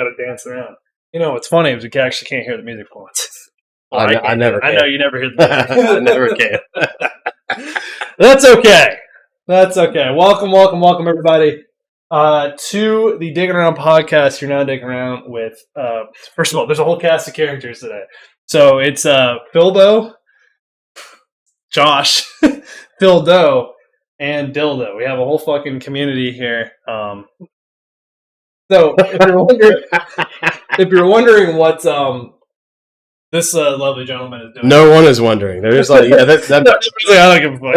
Gotta dance around. You know, what's funny is we actually can't hear the music for once. Well, I never can. I know you never hear the music. I never can. That's okay. That's okay. Welcome, everybody, to the Digging Around podcast. You're now digging around with, first of all, there's a whole cast of characters today. So it's Philbo, Josh, Phil Doe, and Dildo. We have a whole fucking community here. So if you're wondering what this lovely gentleman is doing, No one is wondering. They're just like, yeah, I don't give a fuck.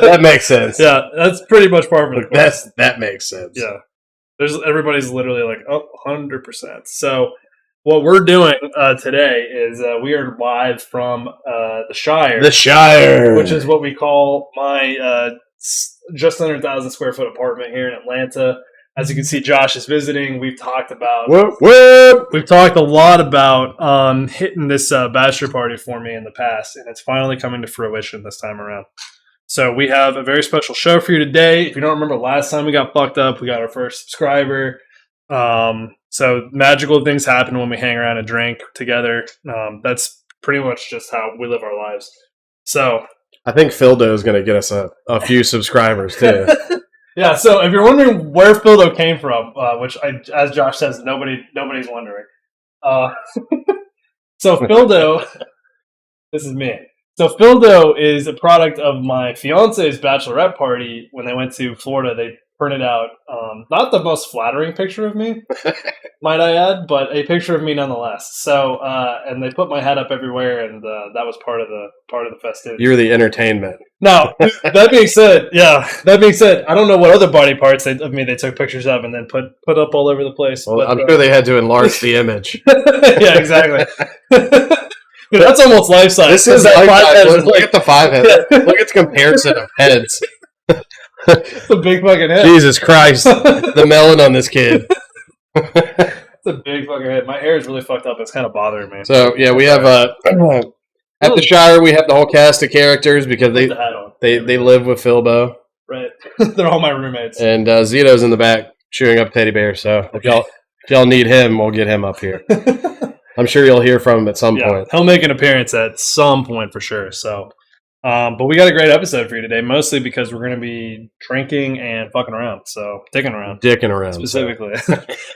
that makes sense. Yeah, that's pretty much par for the course. That makes sense. Yeah, everybody's literally like, 100%. So what we're doing today is we are live from the Shire. The Shire, which is what we call my just under 1,000 square foot apartment here in Atlanta. As you can see, Josh is visiting. We've talked about We've talked a lot about hitting this bachelor party for me in the past, and it's finally coming to fruition this time around. So we have a very special show for you today. If you don't remember last time we got fucked up, we got our first subscriber. So magical things happen when we hang around and drink together. That's pretty much just how we live our lives. So I think Phildo is going to get us a few subscribers too. Yeah, so if you're wondering where Phildo came from, which as Josh says, nobody's wondering. So Phildo, this is me. So Phildo is a product of my fiance's bachelorette party. When they went to Florida, they printed out not the most flattering picture of me, might I add, but a picture of me nonetheless. So and they put my head up everywhere, and that was part of the festivity. You're the entertainment. Now, that being said, I don't know what other body parts of me they took pictures of and then put up all over the place. Well, I'm sure they had to enlarge the image. Yeah, exactly. Dude, that's almost life size. This is life size. Look at the 5 head. Look at the comparison of heads. It's a big fucking head. Jesus Christ. The melon on this kid. It's a big fucking head. My hair is really fucked up. It's kind of bothering me. So, yeah, we have at the Shire, we have the whole cast of characters because they live with Philbo. Right. They're all my roommates. And Zito's in the back chewing up teddy bears. So if y'all need him, we'll get him up here. I'm sure you'll hear from him at some point. He'll make an appearance at some point for sure. So, but we got a great episode for you today, mostly because we're going to be drinking and fucking around. So, dicking around specifically.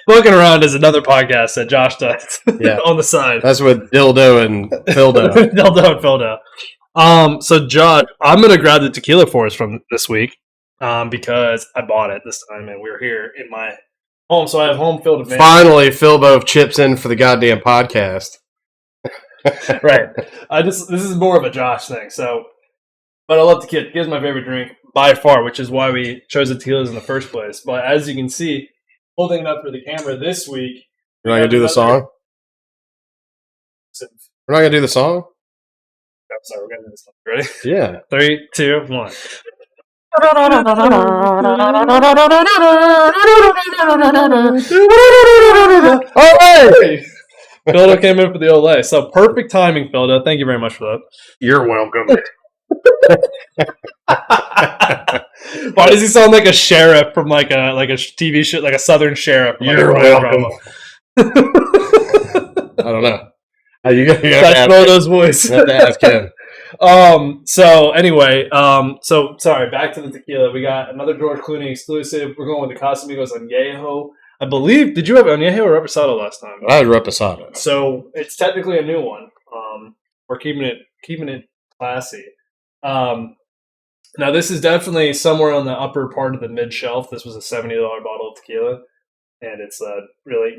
Fucking around is another podcast that Josh does on the side. That's with Dildo and Phildo. Dildo and Phildo. So, Josh, I'm going to grab the tequila for us from this week because I bought it this time and we're here in my home. So, I have home field advantage. Finally, Philbo chips in for the goddamn podcast. Right. This is more of a Josh thing. So, but I love tequila. Tequila's my favorite drink by far, which is why we chose the tequilas in the first place. But as you can see, holding it up for the camera this week. You're not going to do the song? We're not going to do the song? I'm sorry, we're going to do this song. Ready? Yeah. 3, 2, 1. All right! Phildo came in for the Olay. So perfect timing, Phildo. Thank you very much for that. You're welcome. Why does he sound like a sheriff from like a TV show, like a Southern sheriff? You're welcome. I don't know. You got that's Phildo's voice. You have to ask him. So anyway, so sorry. Back to the tequila. We got another George Clooney exclusive. We're going with the Casamigos Añejo. I believe. Did you have Añejo or Reposado last time? I had Reposado. So it's technically a new one. We're keeping it classy. Now this is definitely somewhere on the upper part of the mid shelf. This was a $70 bottle of tequila, and it's really,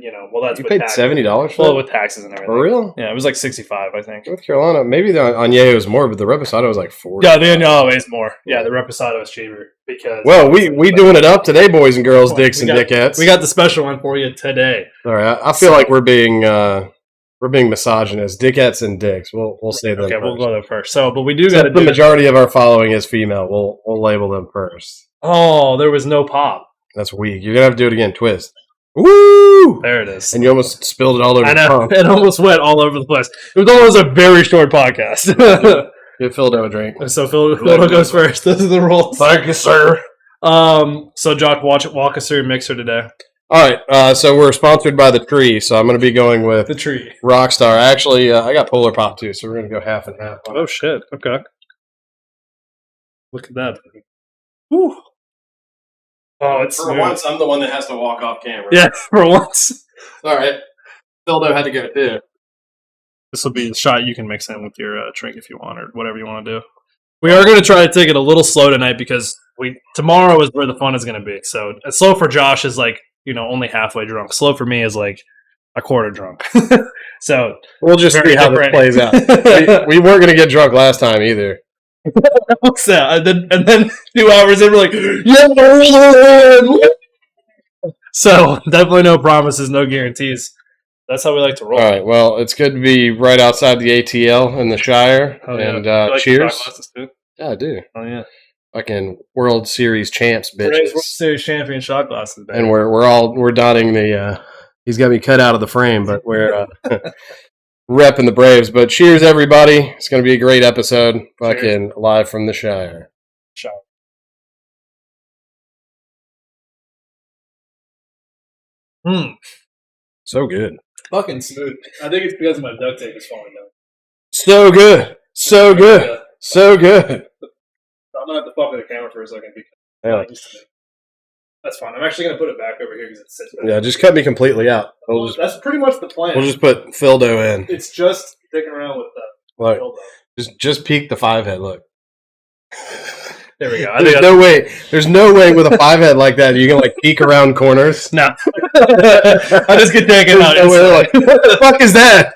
that's you with paid taxes. $70 for well, it? with taxes and everything. For real? Yeah, it was like $65, I think. North Carolina, maybe the Añejo was more, but the Reposado was like $40. Yeah, the Añejo is more. Yeah, the Reposado is cheaper because. Well, we doing it up today, boys and girls, dicks and dickettes. We got the special one for you today. All right, I feel like we're being misogynist, dickettes and dicks. We'll say that. Okay, first. we'll go there first. So, but we do got to the majority of our following is female. We'll label them first. Oh, there was no pop. That's weak. You're gonna have to do it again. Twist. Woo! There it is. And you almost spilled it all over. I know. It almost went all over the place. It was almost a very short podcast. Give Phildo a drink. So Phildo goes first. Those are the rules. Thank you, sir. So Josh, walk us through your mixer today. All right, so we're sponsored by the Tree, so I'm going to be going with The Tree. Rockstar. Actually, I got Polar Pop too, so we're going to go half and half. Oh shit! Okay. Look at that. Whew. Oh, it's for once I'm the one that has to walk off camera. Yeah, for once. All right. Phildo had to go too. This will be the shot you can mix in with your drink if you want, or whatever you want to do. We are going to try to take it a little slow tonight because tomorrow is where the fun is going to be. So slow for Josh is like, only halfway drunk. Slow for me is like a quarter drunk. So we'll just see how this plays out. We weren't going to get drunk last time either. What's that? And then 2 hours in, we're like, yeah. So definitely no promises, no guarantees. That's how we like to roll. All right. Well, it's good to be right outside the ATL in the Shire. Oh, yeah. And like cheers. Yeah, I do. Oh yeah. Fucking World Series champs, bitches. Today's World Series champion shot glasses, baby. And we're donning the. He's got me cut out of the frame, but we're repping the Braves. But cheers, everybody! It's going to be a great episode. Fucking live from the Shire. So good. Fucking smooth. I think it's because my duct tape is falling down. So good. So good. So good. I'm gonna have to fuck with the camera for a second because that's fine. I'm actually gonna put it back over here because it sits better. Yeah, just cut me completely out. That's pretty much the plan. We'll just put Phildo in. It's just sticking around with the Phildo. Just peek the 5-head. Look. There we go. There's no way with a 5-head like that you can like peek around corners. No. I just get taken out. Like, what the fuck is that?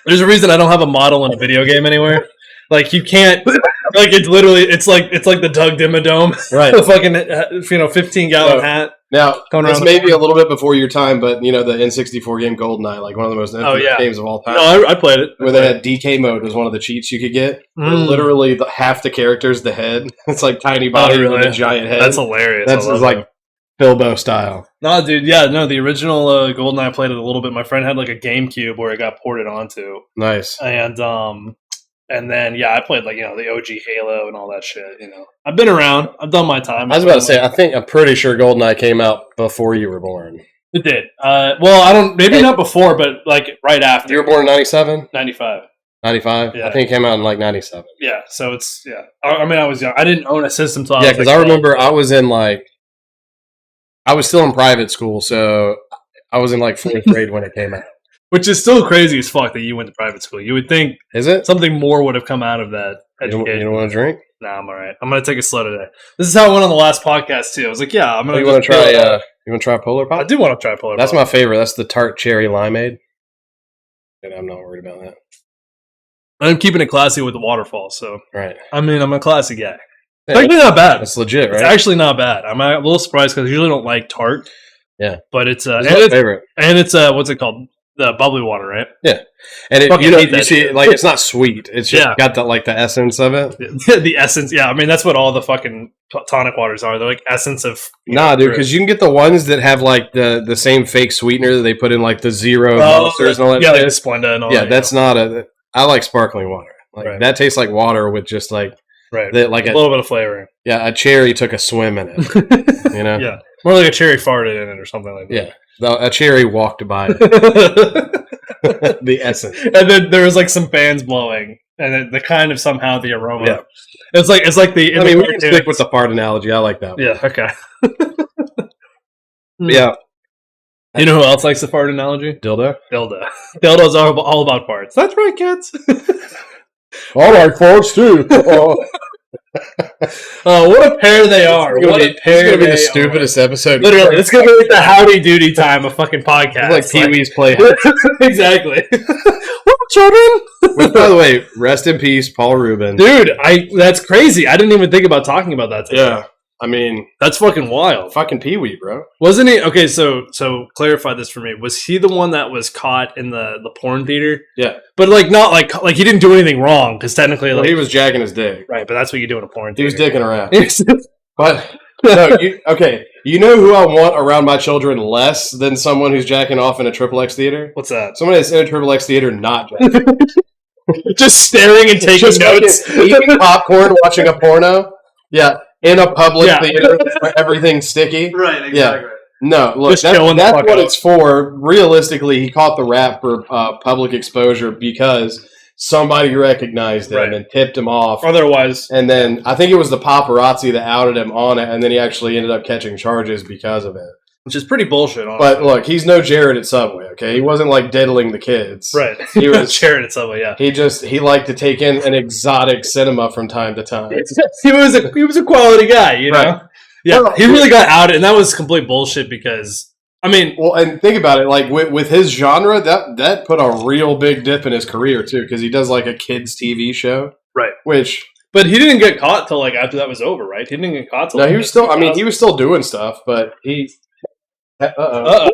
There's a reason I don't have a model in a video game anywhere. Like you can't. Like it's literally. It's like the Doug Dimmadome. Right. The fucking 15-gallon hat. Now it's maybe a little bit before your time, but the N64 game GoldenEye, like one of the most games of all time. No, I played it. Where they had DK mode was one of the cheats you could get. Literally, half the character's the head. It's like tiny body with a giant head. That's hilarious. That's like Bilbo style. No, dude. Yeah, no. The original GoldenEye, I played it a little bit. My friend had like a GameCube where it got ported onto. Nice. And then I played like the OG Halo and all that shit. I've been around. I've done my time. I was about to say. I'm pretty sure GoldenEye came out before you were born. It did. Well, I don't. Maybe not before, but like right after. You were born in 97? 95. 95? Yeah. I think it came out in like 97. Yeah. So it's I mean, I was young. I didn't own a system until I was because I remember I was still in private school, so I was in like 4th grade when it came out. Which is still crazy as fuck that you went to private school. You would think something more would have come out of that education. You don't want to drink? Nah, I'm all right. I'm going to take it slow today. This is how it went on the last podcast, too. I was like, I'm going to... You want to try you want to try Polar Pop? I do want to try Polar Pop. That's my favorite. That's the tart cherry limeade. And I'm not worried about that. I'm keeping it classy with the waterfall, so... Right. I mean, I'm a classy guy. Yeah, it's actually not bad. It's legit, right? It's actually not bad. I'm a little surprised because I usually don't like tart. Yeah. But it's... my favorite. And it's, what's it called? The bubbly water, right? Yeah, and you see, like it's not sweet. It's just got the essence of it. The essence, I mean, that's what all the fucking tonic waters are. They're like essence of. Nah, dude, because you can get the ones that have like the same fake sweetener that they put in like the zero monsters and all that. Yeah, like the Splenda and all that. Yeah, that's not a. I like sparkling water. Like that tastes like water with just like like a little bit of flavoring. Yeah, a cherry took a swim in it. Yeah, more like a cherry farted in it or something like that. Yeah. A cherry walked by it. The essence. And then there was like some fans blowing, and then the kind of somehow the aroma. Yeah. It's like the. I mean, we can stick with the fart analogy. I like that one. Yeah. Okay. Yeah. You know who else likes the fart analogy? Dildo. Dildo's all about farts. That's right, kids. I like farts too. Oh, what a pair they are! It's going to be the stupidest episode. Literally, it's going to be like the howdy doody time of fucking podcast. It's like Pee Wee's Playhouse. Exactly. What, children? Which, by the way, rest in peace, Paul Rubin. Dude, that's crazy. I didn't even think about talking about that today. Yeah. I mean, that's fucking wild. Fucking Pee Wee, bro. Wasn't he? Okay, so clarify this for me. Was he the one that was caught in the porn theater? Yeah, but not like he didn't do anything wrong because technically, he was jacking his dick. Right, but that's what you do in a porn theater. He was dicking around. But no, you know who I want around my children less than someone who's jacking off in a XXX theater? What's that? Someone that's in a XXX theater not jacking. Just staring and taking notes, eating popcorn, watching a porno. Yeah. in a public theater where everything's sticky. Right, exactly. Yeah. No, look, that's what it's for. Realistically, he caught the rap for public exposure because somebody recognized him and tipped him off. Otherwise. And then I think it was the paparazzi that outed him on it, and then he actually ended up catching charges because of it. Which is pretty bullshit, honestly. But look, he's no Jared at Subway, okay? He wasn't like diddling the kids. Right. He was Jared at Subway, yeah. He liked to take in an exotic cinema from time to time. He was a quality guy, you know? Right. Yeah, he really got outed, and that was complete bullshit because, I mean... Well, and think about it, like, with his genre, that put a real big dip in his career, too, because he does, like, a kids' TV show. Right. Which... But he didn't get caught till, like, after that was over, right? He didn't get caught till... No, he was still... I mean, he was still doing stuff, but he... Uh-oh.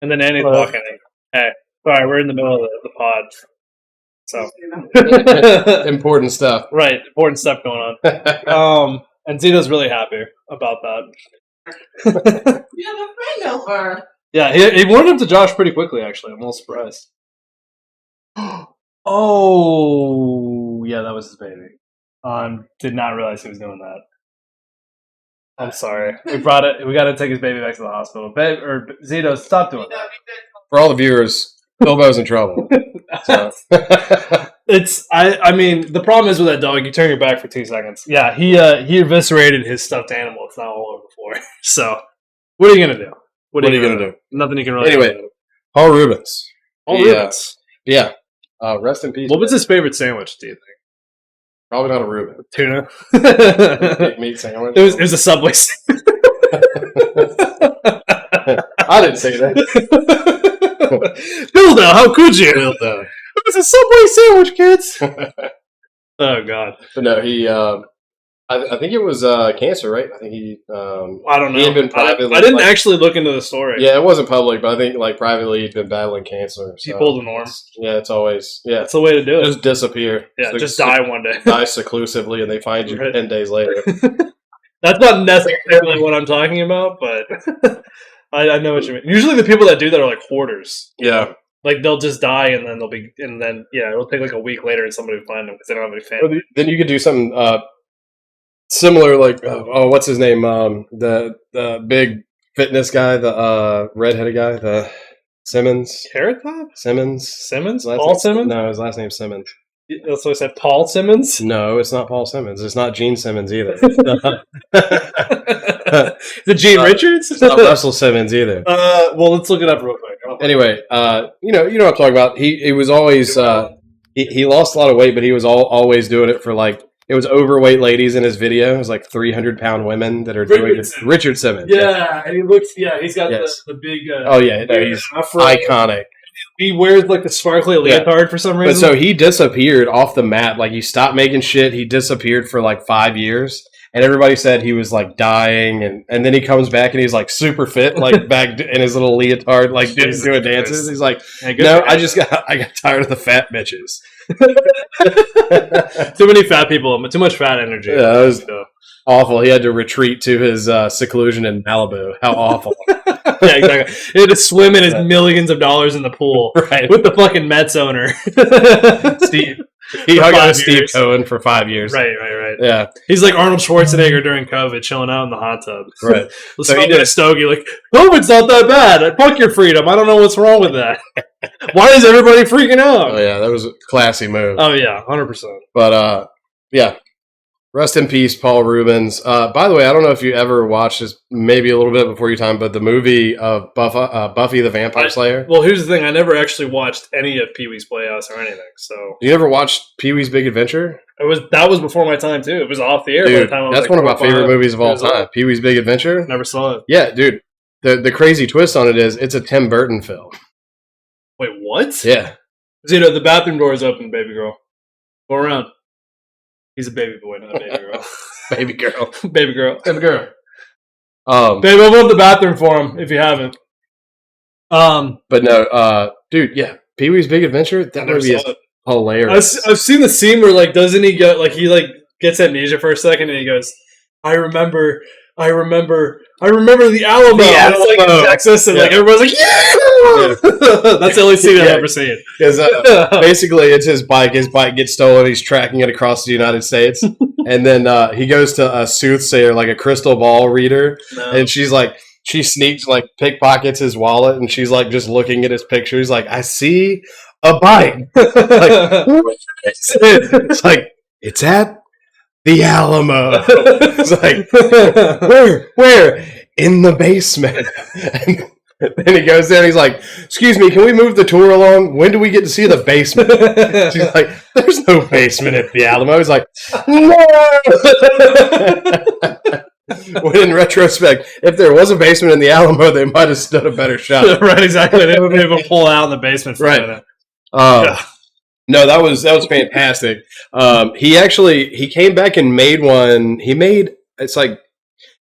And then Annie's walking in. Hey, sorry, we're in the middle of the pod. So... Important stuff. Right, important stuff going on. And Zito's really happy about that. You have a friend over. Yeah, he warmed up to Josh pretty quickly, actually. I'm a little surprised. Oh, yeah, that was his baby. Did not realize he was doing that. I'm sorry. We got to take his baby back to the hospital. Zito, stop doing that. For all the viewers, Bilbo's in trouble. So. I mean, the problem is with that dog, you turn your back for 2 seconds. Yeah, he eviscerated his stuffed animal. It's not all over the floor. So, what are you going to do? What are you going to do? Nothing you can really do. Anyway, Paul Rubens. Yeah. Rest in peace. What was his favorite sandwich, do you think? Probably not a Reuben. Tuna. Big meat sandwich. It was a Subway sandwich. I didn't say that. Bildo, how could you? Bildo. It was a Subway sandwich, kids. Oh, God. But no, he... I think it was cancer, right? I think he... I don't know. He had been privately... I didn't actually look into the story. Yeah, it wasn't public, but I think like privately he'd been battling cancer. So he pulled a norm. It's always... Yeah. That's the way to do it. Just disappear. Yeah, just die one day. Die seclusively, and they find you 10 days later. That's not necessarily what I'm talking about, but I know what you mean. Usually the people that do that are like hoarders. Yeah. Like they'll just die and then it'll take like a week later and somebody will find them because they don't have any family. Then you could do something similar, like what's his name? The big fitness guy, the redheaded guy, the Simmons. Carrot Top? Simmons. Paul Simmons? No, his last name's Simmons. So I said Paul Simmons? No, it's not Paul Simmons. It's not Gene Simmons either. The Gene Richards? It's not Russell Simmons either. Well, let's look it up real quick. Anyway, you know what I'm talking about. He was always he lost a lot of weight, but he was always doing it for like it was overweight ladies in his video. It was like 300-pound women that are doing it. Richard Simmons. Yeah, and he looks. Yeah, he's got the big. He's iconic. He wears like the sparkly leotard for some reason. But so he disappeared off the map. Like he stopped making shit. He disappeared for like 5 years. And everybody said he was like dying, and then he comes back and he's like super fit, like back in his little leotard, like doing dances. He's like, no, I got tired of the fat bitches. Too many fat people, too much fat energy. Yeah, it was awful. He had to retreat to his seclusion in Malibu. How awful. Yeah, exactly. He had to swim in his millions of dollars in the pool with the fucking Mets owner, Steve. He hung out with Steve Cohen for 5 years. Right. Yeah. He's like Arnold Schwarzenegger during COVID, chilling out in the hot tub. Right. So he did a stogie, like, COVID's not that bad. Fuck your freedom. I don't know what's wrong with that. Why is everybody freaking out? Oh, yeah. That was a classy move. Oh, yeah. 100%. But, yeah. Rest in peace, Paul Rubens. By the way, I don't know if you ever watched this, maybe a little bit before your time, but the movie of Buffy the Vampire Slayer. Well, here's the thing. I never actually watched any of Pee-wee's Playhouse or anything. So you never watched Pee-wee's Big Adventure? That was before my time, too. It was off the air dude, by the time I was that's one of my favorite movies of all time. Pee-wee's Big Adventure? Never saw it. Yeah, dude. The crazy twist on it is it's a Tim Burton film. Wait, what? Yeah. Zito, the bathroom door is open, baby girl. Go around. He's a baby boy, not a baby girl. Baby girl. Baby girl. Baby girl. Babe, open up the bathroom for him if you haven't. But no, dude, yeah. Pee-wee's Big Adventure, that movie is hilarious. I've seen the scene where, like, doesn't he get, like, he, like, gets amnesia for a second and he goes, I remember the Alamo. It's like in Texas, and like everybody's like, yeah! That's the only scene I've ever seen. Because basically, it's his bike. His bike gets stolen. He's tracking it across the United States, And then he goes to a soothsayer, like a crystal ball reader, and she's like, she sneaks, like, pickpockets his wallet, and she's like just looking at his picture. He's like, I see a bike. Like, what is it? It's like, it's at the Alamo. It's like, where? In the basement. And then he goes in, he's like, excuse me, can we move the tour along? When do we get to see the basement? She's like, there's no basement at the Alamo. He's like, no! When in retrospect, if there was a basement in the Alamo, they might have stood a better shot. Right, exactly. They would be able to pull out in the basement for a minute. No, that was fantastic. He came back and made one. It's like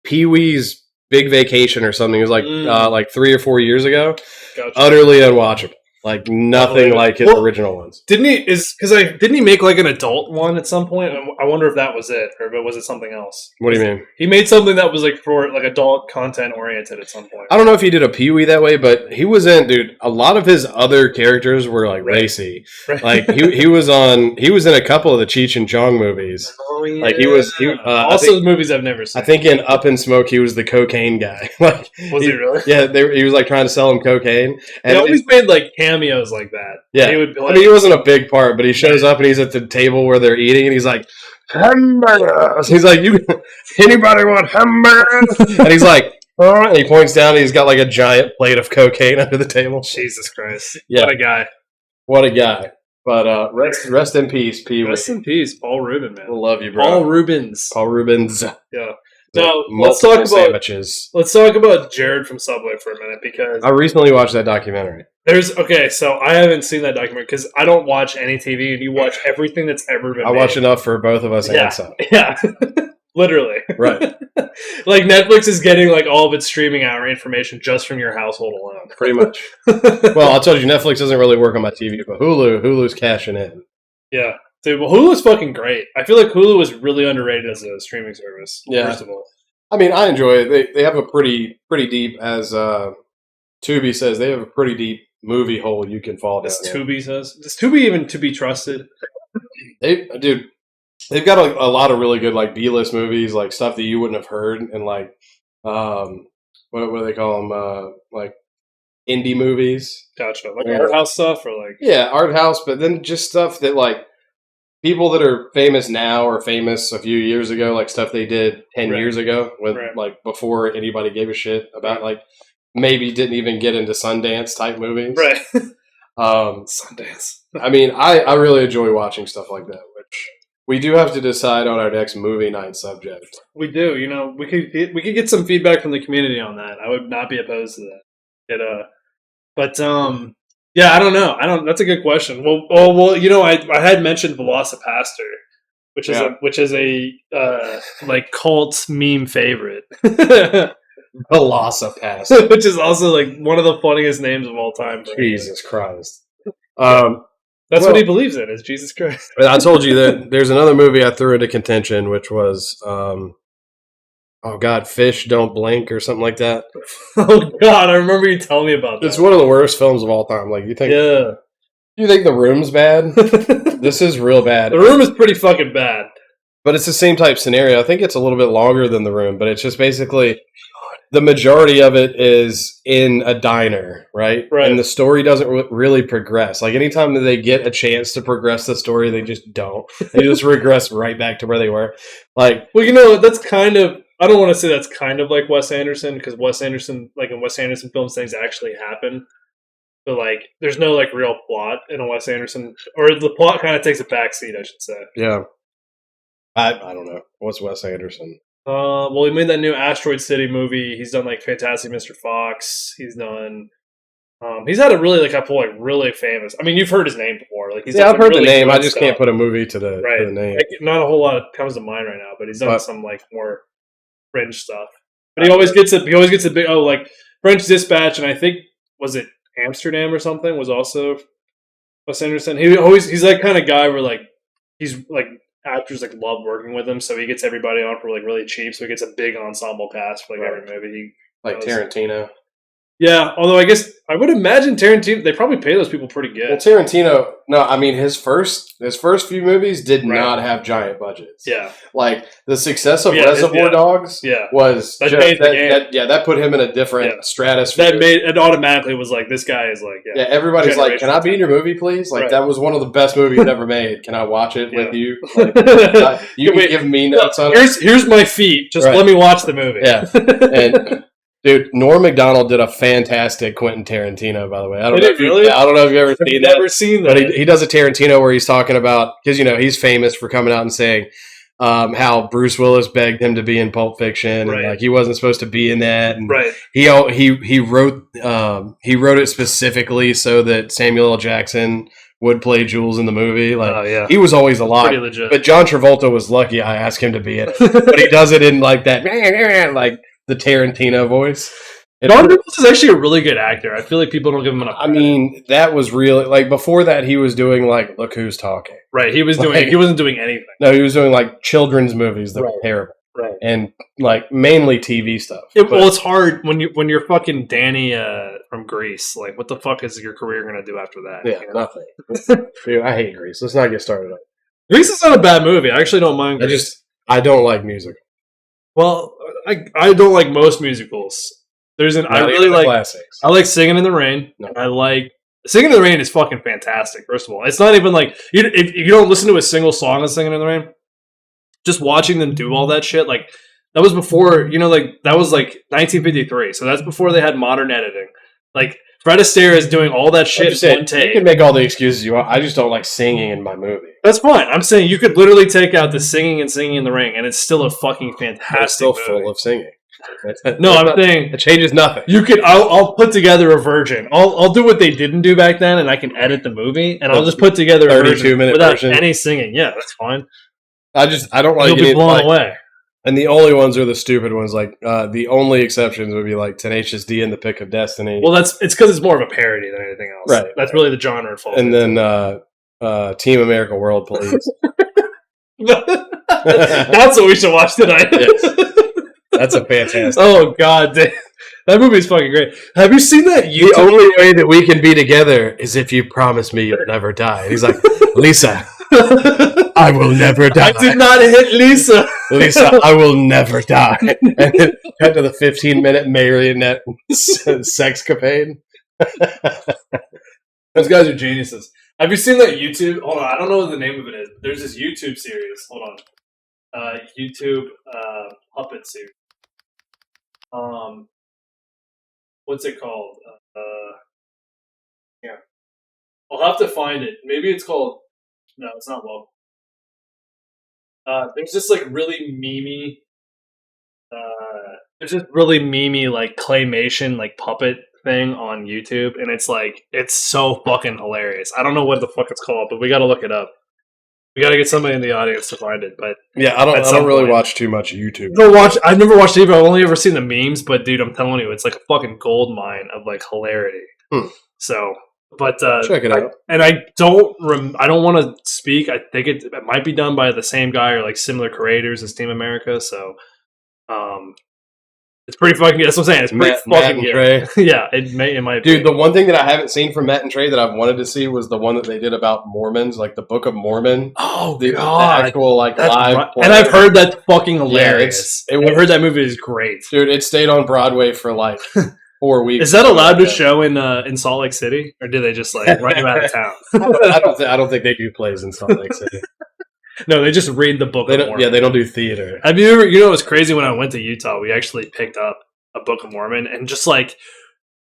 Pee-wee's Big Vacation or something. It was like 3 or 4 years ago. Gotcha. Utterly unwatchable. Like nothing like his original ones. Didn't he make like an adult one at some point? I wonder if that was it, or was it something else? What do you mean? He made something that was like for like adult content oriented at some point. I don't know if he did a Pee-wee that way, but he was in, dude. A lot of his other characters were like racy. Right. Like he was in a couple of the Cheech and Chong movies. Oh yeah. Like he was also movies I've never seen. I think in Up in Smoke he was the cocaine guy. Like was he really? Yeah, he was like trying to sell him cocaine. And he always made like cameos like that. Yeah, he would be like, I mean, he wasn't a big part, but he shows up and he's at the table where they're eating, and he's like, hamburgers. He's like, anybody want hamburgers? And he's like, oh, and he points down, and he's got like a giant plate of cocaine under the table. Jesus Christ! Yeah. What a guy! But rest in peace, Pee. Rest in peace, Paul Rubin, man. We love you, bro. Paul Rubens. Yeah. Now let's talk about Jared from Subway for a minute, because I recently watched that documentary. So I haven't seen that documentary because I don't watch any TV, and you watch everything that's ever been. I watch enough for both of us. And some. Yeah, literally. Right. Like Netflix is getting like all of its streaming hour information just from your household alone. Pretty much. Well, I told you Netflix doesn't really work on my TV, but Hulu's cashing in. Yeah. Dude, well, Hulu's fucking great. I feel like Hulu is really underrated as a streaming service. Yeah. First of all, I mean, I enjoy it. They have a pretty deep, as Tubi says, they have a pretty deep movie hole you can fall down. As Tubi says, is Tubi even to be trusted? They've got a lot of really good like B-list movies, like stuff that you wouldn't have heard, and like what do they call them? Like indie movies. Gotcha. Like art house stuff, or like art house, but then just stuff that like people that are famous now or famous a few years ago, like stuff they did 10 years ago, with like before anybody gave a shit about, like maybe didn't even get into Sundance type movies. Right. Sundance. I mean, I really enjoy watching stuff like that, which we do have to decide on our next movie night subject. We do. You know, we could get some feedback from the community on that. I would not be opposed to that. Yeah, I don't know. That's a good question. Well, you know, I had mentioned Velocipaster, which is a like cult meme favorite. Velocipaster, which is also like one of the funniest names of all time. Jesus Christ. That's what he believes in, is Jesus Christ. I told you that there's another movie I threw into contention, which was Fish Don't Blink or something like that. Oh God, I remember you telling me about that. It's one of the worst films of all time. Like you think The Room's bad? This is real bad. The Room is pretty fucking bad. But it's the same type scenario. I think it's a little bit longer than The Room, but it's just basically the majority of it is in a diner, right? And the story doesn't really progress. Like anytime that they get a chance to progress the story, they just don't. They just regress right back to where they were. Like, well, you know, that's kind of. I don't want to say that's kind of like Wes Anderson, because Wes Anderson, like in Wes Anderson films, things actually happen. But like, there's no like real plot in a Wes Anderson, or the plot kind of takes a backseat, I should say. Yeah. I don't know. What's Wes Anderson? Well, he made that new Asteroid City movie. He's done like Fantastic Mr. Fox. He's done. He's had a really like a couple like really famous. I mean, you've heard his name before. Like, I've heard the name. I just can't put a movie to the name. Like, not a whole lot comes to mind right now, but he's done some like more fringe stuff. But he always gets a big like French Dispatch, and I think was it Amsterdam or something was also Wes Anderson. He's that kind of guy where like he's like actors like love working with him, so he gets everybody on for like really cheap. So he gets a big ensemble cast for like every movie. Tarantino. Yeah, although I guess I would imagine Tarantino, they probably pay those people pretty good. Well, Tarantino, no, I mean his first few movies did not have giant budgets. Yeah, like the success of Reservoir Dogs. Was that put him in a different stratosphere. It automatically was like this guy is like everybody's like, can I be in your movie, please? Like that was one of the best movies ever made. Can I watch it with you? Like, you can give me notes on it. Here's my feet. Just let me watch the movie. Yeah, and. Dude, Norm Macdonald did a fantastic Quentin Tarantino, by the way. I don't know if you've ever seen that. Never seen that. But he does a Tarantino where he's talking about, because, he's famous for coming out and saying how Bruce Willis begged him to be in Pulp Fiction. And, like, he wasn't supposed to be in that. And he wrote it specifically so that Samuel L. Jackson would play Jules in the movie. Like, he was always alive. Pretty legit. But John Travolta was lucky I asked him to be in it. But he does it in, like, that, like, the Tarantino voice. John Travolta is actually a really good actor. I feel like people don't give him enough credit. I mean, that was really like before that he was doing like Look Who's Talking. Right. He wasn't doing anything. No, he was doing like children's movies that were terrible. Right. And like mainly TV stuff. Well, it's hard when you're fucking Danny from Grease. Like, what the fuck is your career gonna do after that? Yeah, nothing. Dude, I hate Grease. Let's not get started on it. Grease is not a bad movie. I actually don't mind Grease. I don't like music. Well, I don't like most musicals. I really like classics. I like Singing in the Rain. No. I like Singing in the Rain is fucking fantastic. First of all, it's not even like if you don't listen to a single song of Singing in the Rain, just watching them do all that shit. Like that was before that was like 1953. So that's before they had modern editing. Like Fred Astaire is doing all that shit in one take. You can make all the excuses you want. I just don't like singing in my movie. That's fine. I'm saying you could literally take out the singing and Singing in the Rain, and it's still a fucking fantastic. It's still movie. full of singing. No, I'm saying it changes nothing. You could. I'll put together a version. I'll do what they didn't do back then, and I can edit the movie, and I'll just put together a 32-minute without version. Any singing. Yeah, that's fine. I don't like. You'll be blown away. And the only ones are the stupid ones. Like the only exceptions would be like Tenacious D and The Pick of Destiny. Well, it's because it's more of a parody than anything else. Right. That's really the genre it falls. And then Team America World Police. That's what we should watch tonight. Yes. That's a fantastic. Oh God, that movie is fucking great. Have you seen that? The only way that we can be together is if you promise me you'll never die. And he's like, Lisa, I will never die. I did not hit Lisa. Lisa, I will never die. And then cut to the 15-minute marionette sexcapade. Those guys are geniuses. Have you seen that YouTube? Hold on, I don't know what the name of it is. But there's this YouTube series. Hold on. YouTube puppet series. What's it called? Yeah. I'll have to find it. Maybe it's called... No, it's not local. There's this like really memey like claymation like puppet thing on YouTube, and it's so fucking hilarious. I don't know what the fuck it's called, but we gotta look it up. We gotta get somebody in the audience to find it. But yeah, I don't really watch too much YouTube. I've never watched it either. I've only ever seen the memes, but dude, I'm telling you, it's like a fucking gold mine of like hilarity. So but check it out. I don't want to speak. I think it might be done by the same guy or like similar creators as Team America. So, it's pretty fucking. That's what I'm saying. It's pretty fucking good. Yeah, it might. Dude, the one thing that I haven't seen from Matt and Trey that I've wanted to see was the one that they did about Mormons, like the Book of Mormon. Oh, the God. actual live. Right. And I've heard that's fucking hilarious. I've heard that movie is great, dude. It stayed on Broadway for like 4 weeks. Is that allowed to show in Salt Lake City, or do they just like run you out of town? I don't think they do plays in Salt Lake City. No, they just read the Book of Mormon. Yeah, they don't do theater. Have you ever? You know, it was crazy when I went to Utah. We actually picked up a Book of Mormon, and just like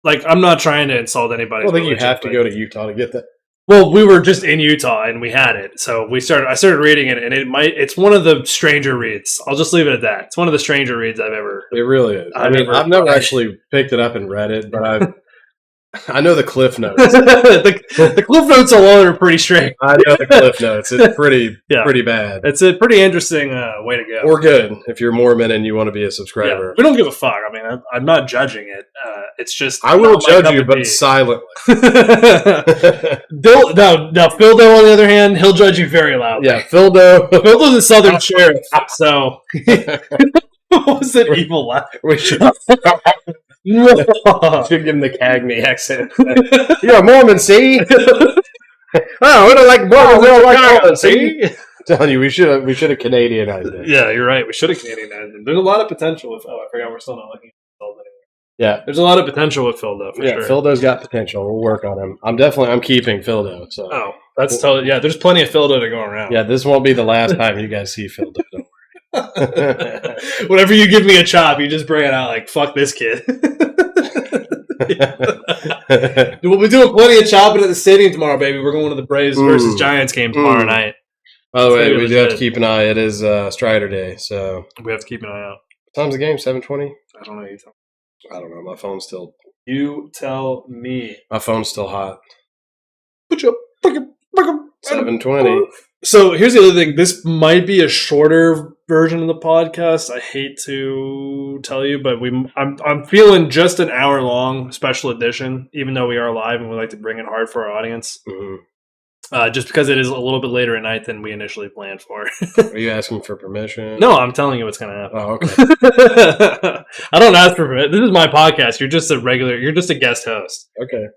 I'm not trying to insult anybody. I don't think you have to go to Utah to get that. Well, we were just in Utah and we had it, so I started reading it, and it's one of the stranger reads. I'll just leave it at that. It's one of the stranger reads I've ever. It really is. I've never actually picked it up and read it, but I know the Cliff Notes. the Cliff Notes alone are pretty strange. I know the Cliff Notes. It's pretty bad. It's a pretty interesting way to go. Or good if you're Mormon and you want to be a subscriber. Yeah, we don't give a fuck. I mean, I'm not judging it. It's just I will judge you, but silently. Phil Doe, on the other hand, he'll judge you very loudly. Yeah, Phil Doe. Phil Doe's a Southern sheriff, so what was that evil laugh? Should give him the Cagney accent. You're a Mormon, see? Oh, we don't like Mormons. We don't like Mormons, see? I'm telling you, we should have Canadianized it. Yeah, you're right. We should have Canadianized it. There's a lot of potential with. Oh, I forgot we're still not looking at Phil anyway. Yeah, there's a lot of potential with Phil, though. For sure. Phildo's got potential. We'll work on him. I'm keeping Phildo. So. Oh, that's totally. Yeah, there's plenty of Phildo to go around. Yeah, this won't be the last time you guys see Phildo. Don't worry. Whenever you give me a chop, you just bring it out like, fuck this kid. We'll be doing plenty of chopping at the stadium tomorrow, baby. We're going to the Braves versus Giants game tomorrow night. By the way, we do have to keep an eye. It is Strider Day, so we have to keep an eye out. What time's the game? 7:20? I don't know. I don't know. My phone's still. You tell me. My phone's still hot. 7:20. So here's the other thing. This might be a shorter version of the podcast. I hate to tell you, but I'm feeling just an hour long special edition, even though we are live and we like to bring it hard for our audience. Mm-hmm. Just because it is a little bit later at night than we initially planned for. Are you asking for permission? No, I'm telling you what's going to happen. Oh, okay. I don't ask for permission. This is my podcast. You're just a guest host. Okay.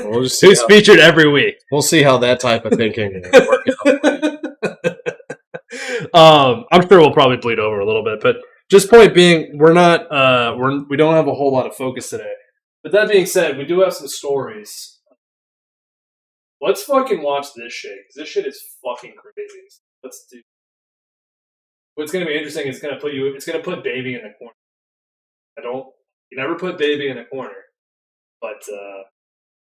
We'll just see who's featured every week. We'll see how that type of thinking is working out. I'm sure we'll probably bleed over a little bit, but just point being, we don't have a whole lot of focus today. But that being said, we do have some stories. Let's fucking watch this shit, because this shit is fucking crazy. Let's do. What's going to be interesting is it's going to put Baby in the corner. You never put Baby in a corner, but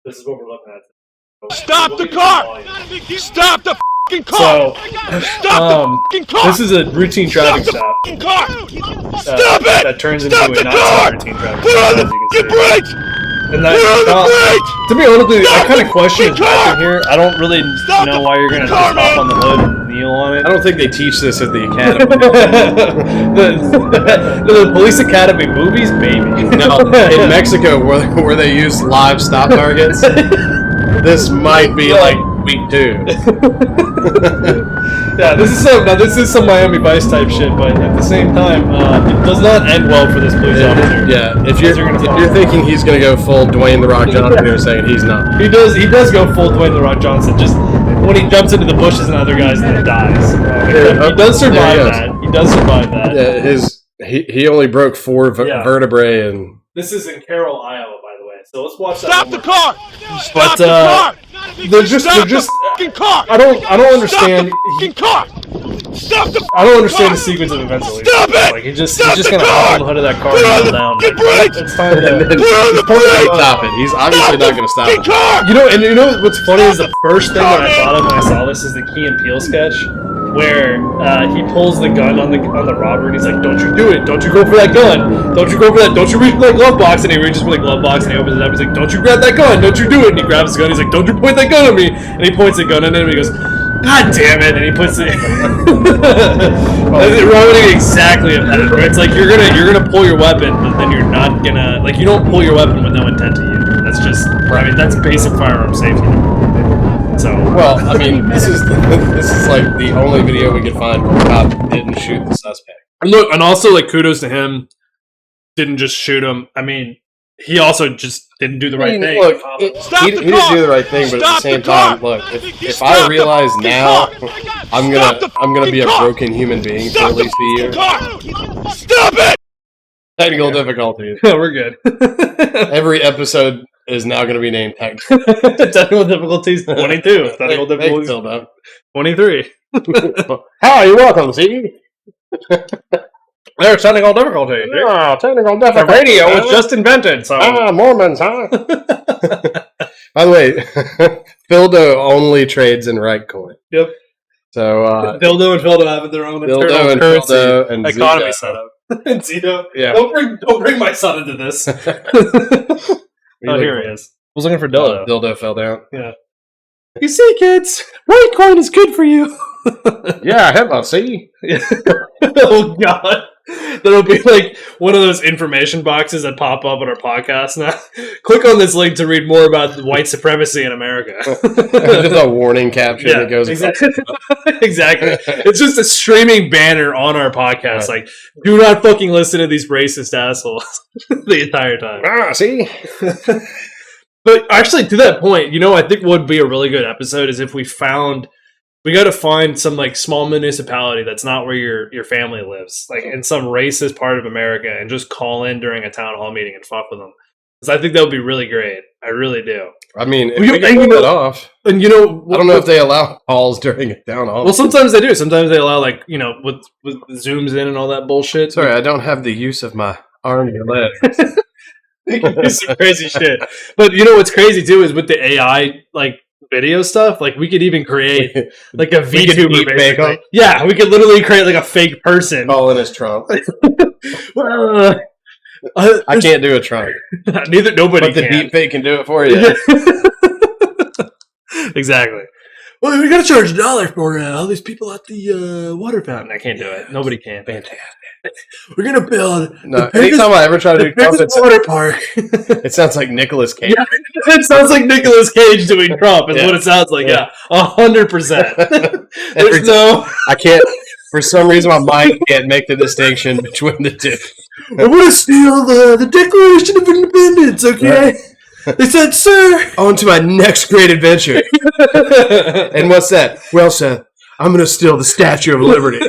this is what we're looking at. Stop the car! Stop the fucking car! So, stop the fucking car! This is a routine traffic stop. Car! Stop it! That turns into a not so routine traffic stop, as you can see. Brakes! And that, to be honest with you, I kind of question his driving here. I don't really know why you're going to just hop on the hood and kneel on it. I don't think they teach this at the academy. the police academy movies, baby. No, in Mexico, where they use live stop targets, this might be like week 2. Yeah, this is some Miami Vice type shit, but at the same time, it does not end well for this police officer. Yeah, if you're thinking he's going to go full Dwayne The Rock Johnson, you're saying he's not. He does go full Dwayne The Rock Johnson, just when he jumps into the bushes and other guys and then dies. He does survive that. He does survive that. Yeah, he only broke 4 vertebrae and. This is in Carroll, Iowa, by the way. So let's watch that. Stop the car! Stop the car! They're just car! I don't understand. Car! Stop the I don't understand the sequence of events. Stop it! Like he's just gonna hop on the hood of that car and kneel down. It's time to stop it. He's obviously not gonna stop it. You know what's funny is the first thing that I thought of when I saw this is the Key and Peele sketch. Where he pulls the gun on the robber and he's like, "Don't you do it! Don't you go for that gun! Don't you go for that! Don't you reach for that glove box!" And he reaches for the glove box and he opens it up. He's like, "Don't you grab that gun! Don't you do it!" And he grabs his gun. He's like, "Don't you point that gun at me!" And he points the gun at him. And he goes, "God damn it!" And he puts it. It's reminding exactly of that. Where it's like you're gonna pull your weapon, but then you're not gonna you don't pull your weapon with no intent to use it. That's just that's basic firearm safety. So well, I mean, this is like the only video we could find where the cop didn't shoot the suspect. Look, and also kudos to him, didn't just shoot him. I mean, he also just didn't do the right thing. Look, he didn't do the right thing, but at the same time, look, if I realize now I'm gonna be a broken human being for at least a year. Stop it! Technical difficulties. Yeah, we're good. Every episode is now going to be named technical. Technical difficulties 22. Technical difficulties 23. Hi, you're welcome, see? There's technical difficulties. Yeah, technical difficulties. The radio was just invented, so... Mormons, huh? By the way, Phildo only trades in Litecoin. Yep. So, Dildo and Phildo have their own Dildo and currency Phildo and economy Zito. setup. And Zito? Yeah. Don't bring my son into this. Oh, here he is. I was looking for Dildo. Dildo fell down. Yeah. You see, kids, Litecoin is good for you. Yeah, hello, see? Oh, God. That'll be like one of those information boxes that pop up on our podcast now. Click on this link to read more about white supremacy in America. Just a warning caption that goes exactly. Exactly. It's just a streaming banner on our podcast. Like, do not fucking listen to these racist assholes the entire time. See? But actually, to that point, I think what would be a really good episode is if we got to find some like small municipality that's not where your family lives, like in some racist part of America, and just call in during a town hall meeting and fuck with them. Because I think that would be really great. I really do. I mean, if we can pull it off. And I don't know if they allow calls during a town hall. Well, sometimes they do. Sometimes they allow with zooms in and all that bullshit. Sorry, I don't have the use of my arm and leg. Some crazy shit. But what's crazy too is with the AI video stuff, we could even create a VTuber basically. Yeah, we could literally create a fake person. Calling as Trump. I can't do a Trump. Nobody but the deepfake can do it for you. Exactly. Well, we gotta charge $1 for all these people at the water fountain. I can't do it. Nobody can. Fantastic. We're gonna build. Anytime I ever try to do Trump, water park. It sounds like Nicolas Cage. Yeah, it sounds like Nicolas Cage doing Trump. Is what it sounds like. Yeah, 100%. There's I can't. For some reason, my mind can't make the distinction between the two. I want to steal the Declaration of Independence. Okay. Right. They said, "Sir, on to my next great adventure." And what's that? Well, Seth, I'm going to steal the Statue of Liberty.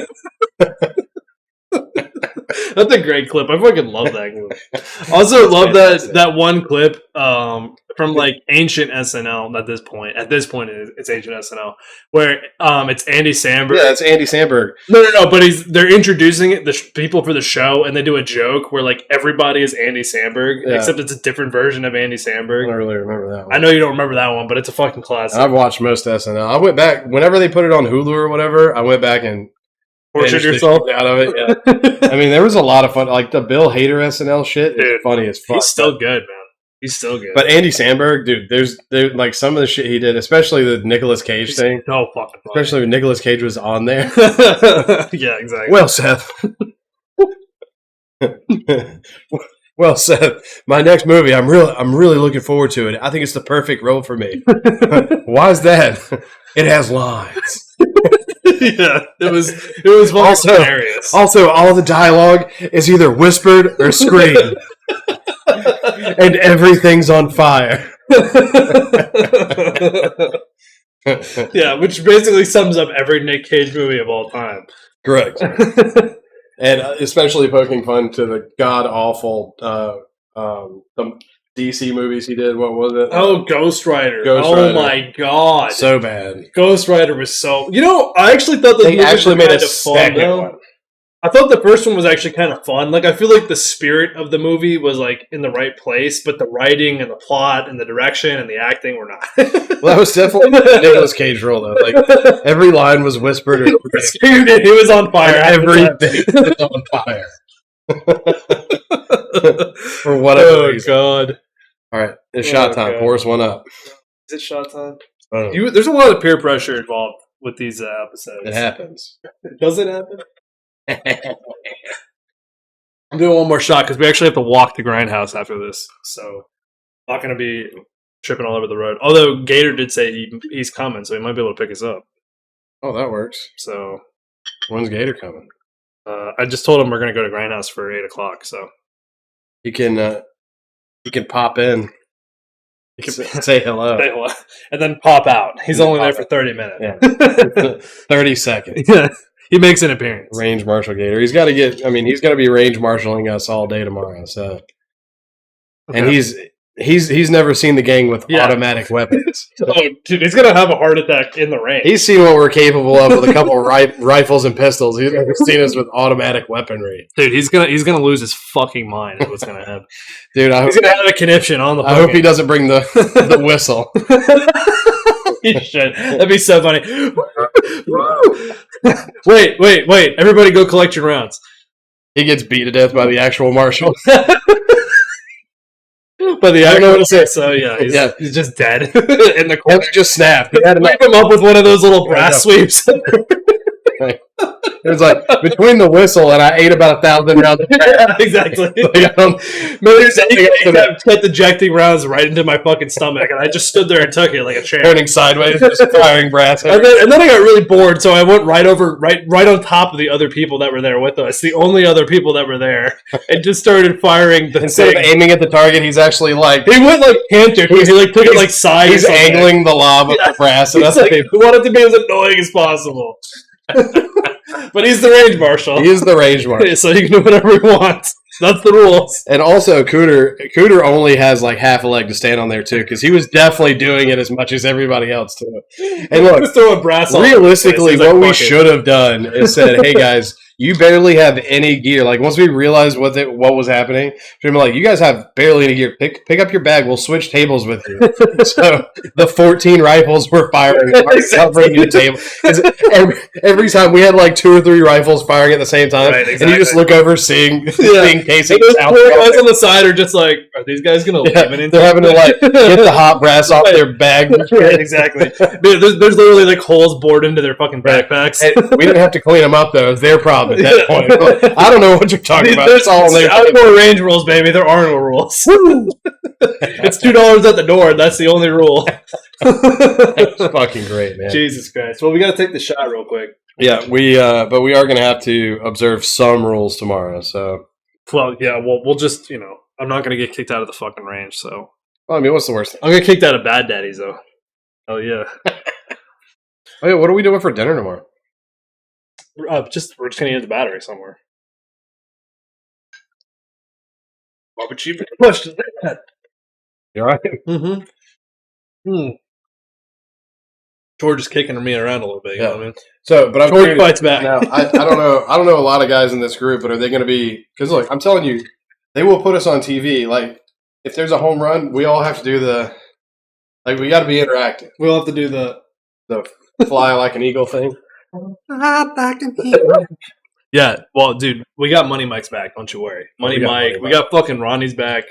That's a great clip. I fucking love that clip. Also, love that one clip from ancient SNL. At this point, it's ancient SNL where it's Andy Samberg. Yeah, it's Andy Samberg. No. But they're introducing the people for the show, and they do a joke where everybody is Andy Samberg, except it's a different version of Andy Samberg. I don't really remember that one. I know you don't remember that one, but it's a fucking classic. I've watched most SNL. I went back whenever they put it on Hulu or whatever. I went back and tortured yourself out of it. Yeah. I mean, there was a lot of fun. The Bill Hader SNL shit is funny as fuck. He's still good, man. He's still good. But Andy Samberg, dude, there's some of the shit he did, especially the Nicolas Cage thing. So fucking funny. Especially when Nicolas Cage was on there. Yeah, exactly. Well, Seth. Well, Seth, my next movie, I'm really looking forward to it. I think it's the perfect role for me. Why is that? It has lines. Yeah, it was also hilarious. Also, all the dialogue is either whispered or screamed. And everything's on fire. Yeah, which basically sums up every Nick Cage movie of all time. Correct. And especially poking fun to the god-awful the DC movies he did. What was it? Oh, Ghost Rider. Rider. My god. So bad. Ghost Rider was so... I actually thought they actually made a second one. I thought the first one was actually kind of fun. I feel like the spirit of the movie was in the right place, but the writing and the plot and the direction and the acting were not. Well, that was definitely the Nicolas Cage role, though. Every line was whispered. Or he was on fire. Everything was on fire. For whatever reason. God. All right, it's shot time. God. Pour us one up. Is it shot time? There's a lot of peer pressure involved with these episodes. It happens. Does it happen? I'm doing one more shot because we actually have to walk to Grindhouse after this, so not going to be tripping all over the road. Although Gator did say he's coming, so he might be able to pick us up. Oh, that works. So when's Gator coming? I just told him we're going to go to Grindhouse for 8:00, so he can pop in. He can say hello. Say hello. And then pop out. He's only there for 30 minutes. Yeah. 30 seconds. Yeah. He makes an appearance. Range Marshal Gator. He's got to he's going to be range marshalling us all day tomorrow. So, okay. And he's never seen the gang with automatic weapons. Oh, dude, he's going to have a heart attack in the range. He's seen what we're capable of with a couple rifles and pistols. He's never seen us with automatic weaponry. Dude, he's gonna lose his fucking mind. Is what's going to happen. Dude, he's going to have a conniption on the. I hope he doesn't bring the whistle. He should. That'd be so funny. Wait! Everybody, go collect your rounds. He gets beat to death by the actual marshal. But I don't know what to say. So he's just dead in the corner. Just snapped. He had to whip him up with one of those little brass sweeps. It was like between the whistle and I ate about 1,000 rounds of Yeah, exactly. Maybe kept ejecting rounds right into my fucking stomach, and I just stood there and took it like a champ. turning sideways, just firing brass. And then I got really bored, so I went right on top of the other people that were there with us, the only other people that were there, and just started firing the Instead of aiming at the target, he's actually like he went like canter. He like took it like side. He's angling the lob of the brass, and that's like, we want it to be as annoying as possible. But he's the range marshal. He is the range marshal, so he can do whatever he wants. That's the rules. And also, Cooter only has like half a leg to stand on there too, because he was definitely doing it as much as everybody else too. And look, just throwing brass. Realistically, what we should have done is said, "Hey guys, you barely have any gear." Like once we realized what was happening, we'd be like, "You guys have barely any gear. Pick up your bag. We'll switch tables with you." So the 14 rifles were firing, covering the table. Every time we had like 2 or 3 rifles firing at the same time, right, exactly. And you just look over, seeing casing. Those poor guys on the side are just like, "Are these guys gonna leave anything?" They're having to like get the hot brass off their bag. Right, exactly. There's literally like holes bored into their fucking backpacks. And we didn't have to clean them up though. It was their problem at that point. Like, I don't know what you're talking about. There's all outdoor range rules, baby. There are no rules. It's $2 at the door, and that's the only rule. It's fucking great, man. Jesus Christ. Well, we got to take the shot real quick. Yeah, but we are going to have to observe some rules tomorrow. So, well, yeah, we'll just I'm not going to get kicked out of the fucking range. So, well, I mean, what's the worst thing? I'm going to get kicked out of Bad Daddy's though. Oh yeah. Oh yeah, what are we doing for dinner tomorrow? We're just going to use the battery somewhere. What would you question that? You all right? Mm-hmm. George is kicking me around a little bit. You know what I mean? So, but I'm George fights back. Now, I don't know. I don't know a lot of guys in this group, but are they going to be? Because look, I'm telling you, they will put us on TV. Like, if there's a home run, we all have to do we got to be interactive. We'll have to do the fly like an eagle thing. Yeah, well, dude, we got Money Mike's back. Don't you worry, Money Mike. We got fucking Ronnie's back.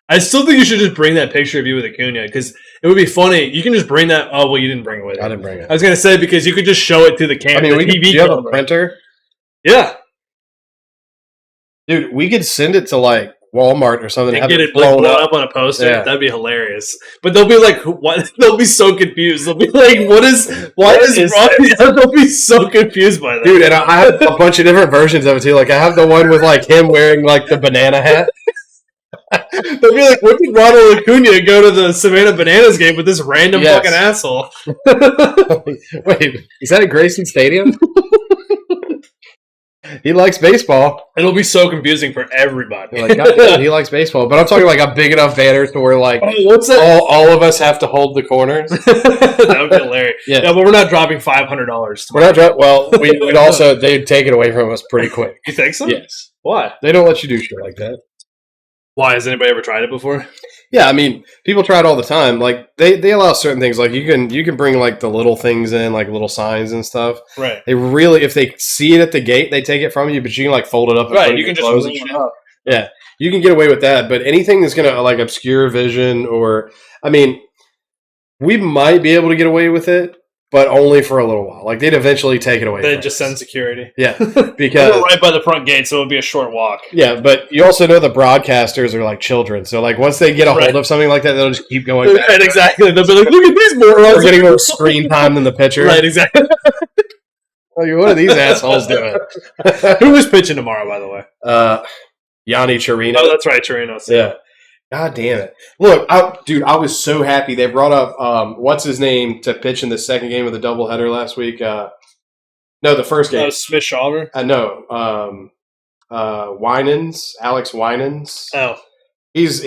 I still think you should just bring that picture of you with Acuna because it would be funny. You can just bring that. Oh well, you didn't bring it with you. I didn't bring it. I was gonna say because you could just show it to the camera. I mean, do you have a printer? Yeah, dude, we could send it to like Walmart or something. And have get it blown up on a poster. Yeah. That'd be hilarious. But they'll be like, "What?" They'll be so confused. They'll be like, "What is? Why is Ronnie?" They'll be so confused by that, dude. And I have a bunch of different versions of it too. Like I have the one with like him wearing like the banana hat. They'll be like, "What did Ronald Acuna go to the Savannah Bananas game with this random fucking asshole?" Wait, is that at Grayson Stadium? He likes baseball. It'll be so confusing for everybody. Like, God damn, he likes baseball. But I'm talking like a big enough banner to where like what's that? All of us have to hold the corners. That would be hilarious. Yeah, but we're not dropping $500. We're not well, we'd also they'd take it away from us pretty quick. You think so? Yes. Why? They don't let you do shit like that. Why? Has anybody ever tried it before? Yeah, I mean, people try it all the time. Like they allow certain things. Like you can bring like the little things in, like little signs and stuff. Right. They really, if they see it at the gate, they take it from you. But you can like fold it up. And right. You can just close it up. Yeah, you can get away with that. But anything that's gonna like obscure vision, or I mean, we might be able to get away with it, but only for a little while. Like they'd eventually take it away. They'd just send security. Yeah, because we're right by the front gate, so it would be a short walk. Yeah, but you also know the broadcasters are like children, so like once they get a hold of something like that, they'll just keep going back. Right, exactly. They'll be like, "Look at these morons! We're getting more screen time than the pitcher." Right, exactly. Like, what are these assholes doing? Who is pitching tomorrow, by the way? Yanni Chirino. Oh, that's right, Chirino. Yeah. God damn it. Look, dude, I was so happy. They brought up, what's his name, to pitch in the second game of the doubleheader last week. No, the first game. Smith Shawver? No. Winans. Alex Winans. Oh. He's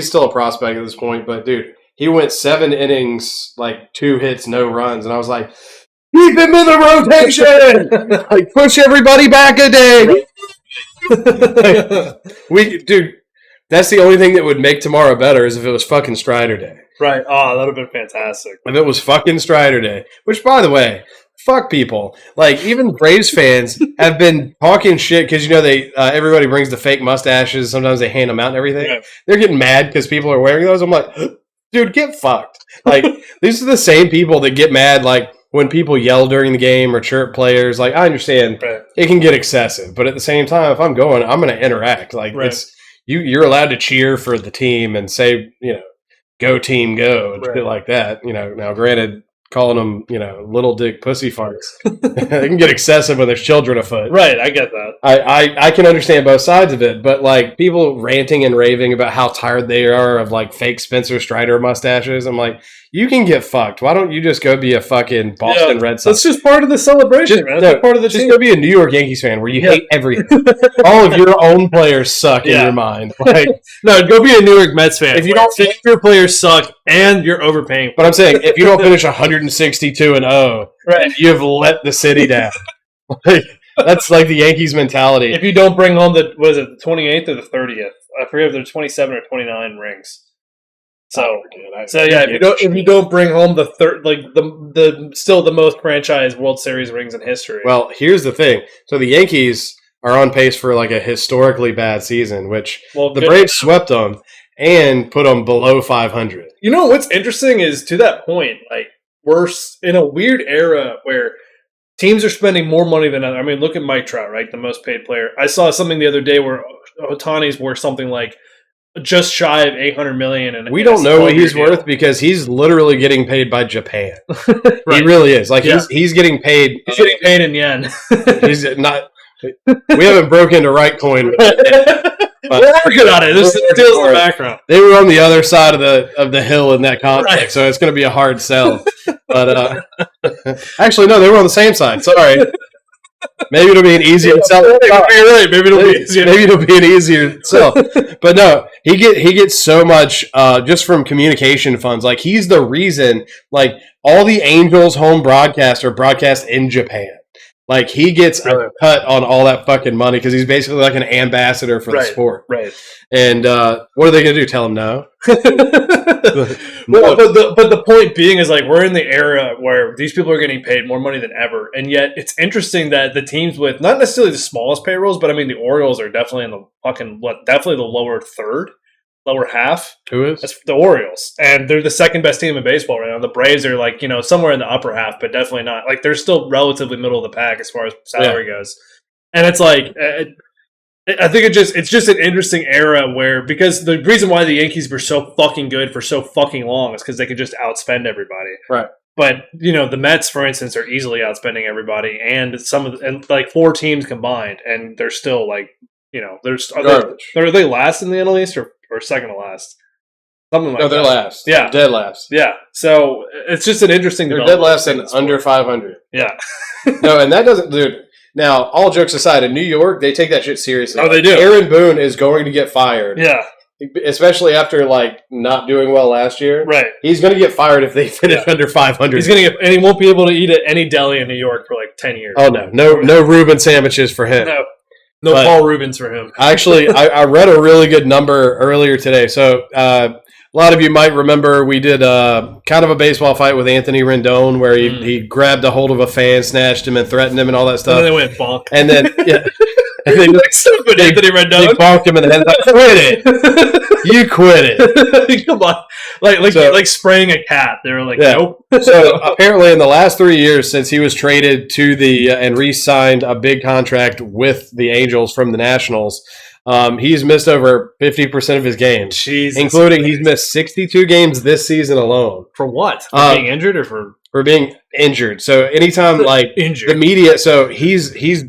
still a prospect at this point, but dude, he went 7 innings, like 2 hits, no runs, and I was like, keep him in the rotation! Like, push everybody back a day! Dude, that's the only thing that would make tomorrow better is if it was fucking Strider Day. Right. Oh, that would have been fantastic. If it was fucking Strider Day. Which, by the way, fuck people. Like, even Braves fans have been talking shit because, they everybody brings the fake mustaches. Sometimes they hand them out and everything. Yeah. They're getting mad because people are wearing those. I'm like, dude, get fucked. Like, these are the same people that get mad, like, when people yell during the game or chirp players, like, I understand it can get excessive, but at the same time, if I'm going to interact. Like, it's you're allowed to cheer for the team and say, go team, go, and shit like that. Now granted, calling them, little dick pussy farts, they can get excessive when there's children afoot. Right, I get that. I can understand both sides of it, but like people ranting and raving about how tired they are of like fake Spencer Strider mustaches. I'm like, you can get fucked. Why don't you just go be a fucking Boston Red Sox? That's just part of the celebration, man. That's part of the team. Go be a New York Yankees fan where you hate everything. All of your own players suck in your mind. Like, no, go be a New York Mets fan. If you don't think your players suck and you're overpaying. But I'm saying, if you don't finish 162-0, you have let the city down. Like, that's like the Yankees mentality. If you don't bring home the 28th or the 30th, I forget if there's 27 or 29 rings. If you don't bring home the third, like the still the most franchise World Series rings in history. Well, here's the thing. So the Yankees are on pace for like a historically bad season, which the Braves swept them and put them below 500. You know what's interesting is, to that point, like, we're in a weird era where teams are spending more money than others. I mean, look at Mike Trout, right? The most paid player. I saw something the other day where Ohtani's worth something like just shy of $800 million. And we don't know what he's worth because he's literally getting paid by Japan. He really is. Like, he's getting paid. He's getting paid in yen. He's not. We haven't broken into right coin. We're working on it. There's still in the background. They were on the other side of the hill in that context, so it's going to be a hard sell. But actually, no, they were on the same side. Sorry. Maybe it'll be an easier sell. You're right. Maybe it'll be an easier sell. But no, he gets so much just from communication funds. Like, he's the reason. Like, all the Angels home broadcasts are broadcast in Japan. Like, he gets a cut on all that fucking money because he's basically like an ambassador for the sport. Right. And what are they going to do? Tell him no? Well, but the point being is, like, we're in the era where these people are getting paid more money than ever. And yet it's interesting that the teams with not necessarily the smallest payrolls, but I mean, the Orioles are definitely in the definitely the lower half. Who is? That's the Orioles. And they're the second best team in baseball right now. The Braves are, like, somewhere in the upper half, but definitely not. Like, they're still relatively middle of the pack as far as salary goes. And it's like, I think it's just an interesting era where, because the reason why the Yankees were so fucking good for so fucking long is because they could just outspend everybody. Right. But, the Mets, for instance, are easily outspending everybody, and like 4 teams combined, and they're still, like, are they last in the NL East or second to last? Something like that. No, they're last. Yeah. They're dead last. Yeah. So it's just an interesting They're dead last and under 500. Yeah. No, and that doesn't, dude. Now, all jokes aside, in New York, they take that shit seriously. Oh, they do. Aaron Boone is going to get fired. Yeah. Especially after, like, not doing well last year. Right. He's going to get fired if they finish under 500. He's going to and he won't be able to eat at any deli in New York for like 10 years. Oh, no Reuben sandwiches for him. No Paul Rubens for him. Actually, I read a really good number earlier today. So a lot of you might remember we did kind of a baseball fight with Anthony Rendon where he grabbed a hold of a fan, snatched him, and threatened him and all that stuff. And then they went bonk. And then, and then stupid Anthony Rendon. They bonked him in the head. Like, quit it. You quit it. Come on. Like spraying a cat. They were like, nope. So apparently in the last 3 years since he was traded to the and re-signed a big contract with the Angels from the Nationals, he's missed over 50% of his games. Jesus, including he's missed 62 games this season alone. For what? For being injured or for being injured. So anytime like injured. The media, so he's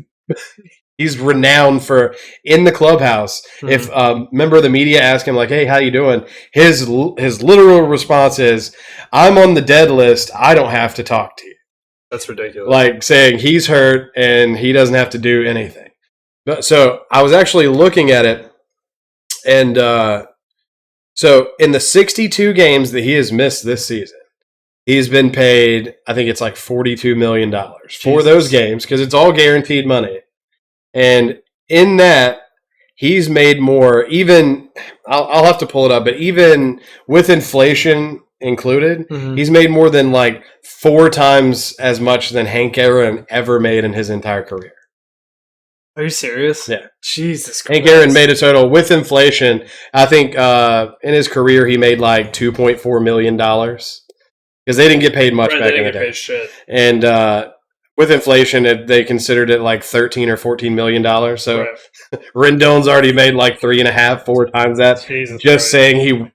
renowned for in the clubhouse. Mm-hmm. If a member of the media asks him like, "Hey, how you doing?" His literal response is, "I'm on the dead list. I don't have to talk to you." That's ridiculous. Like saying he's hurt and he doesn't have to do anything. But so I was actually looking at it, and so in the 62 games that he has missed this season, he's been paid, I think it's like $42 million for those games because it's all guaranteed money. And in that, he's made more, even, I'll have to pull it up, but even with inflation included, he's made more than like 4 times as much than Hank Aaron ever made in his entire career. Are you serious? Yeah. Jesus Christ. Hank Aaron made a total, with inflation, I think in his career he made like $2.4 million. because they didn't get paid much back in the day. Shit. And with inflation, they considered it like $13 or $14 million. So Rendon's already made like 3.5, 4 times that. Jesus just Christ. Saying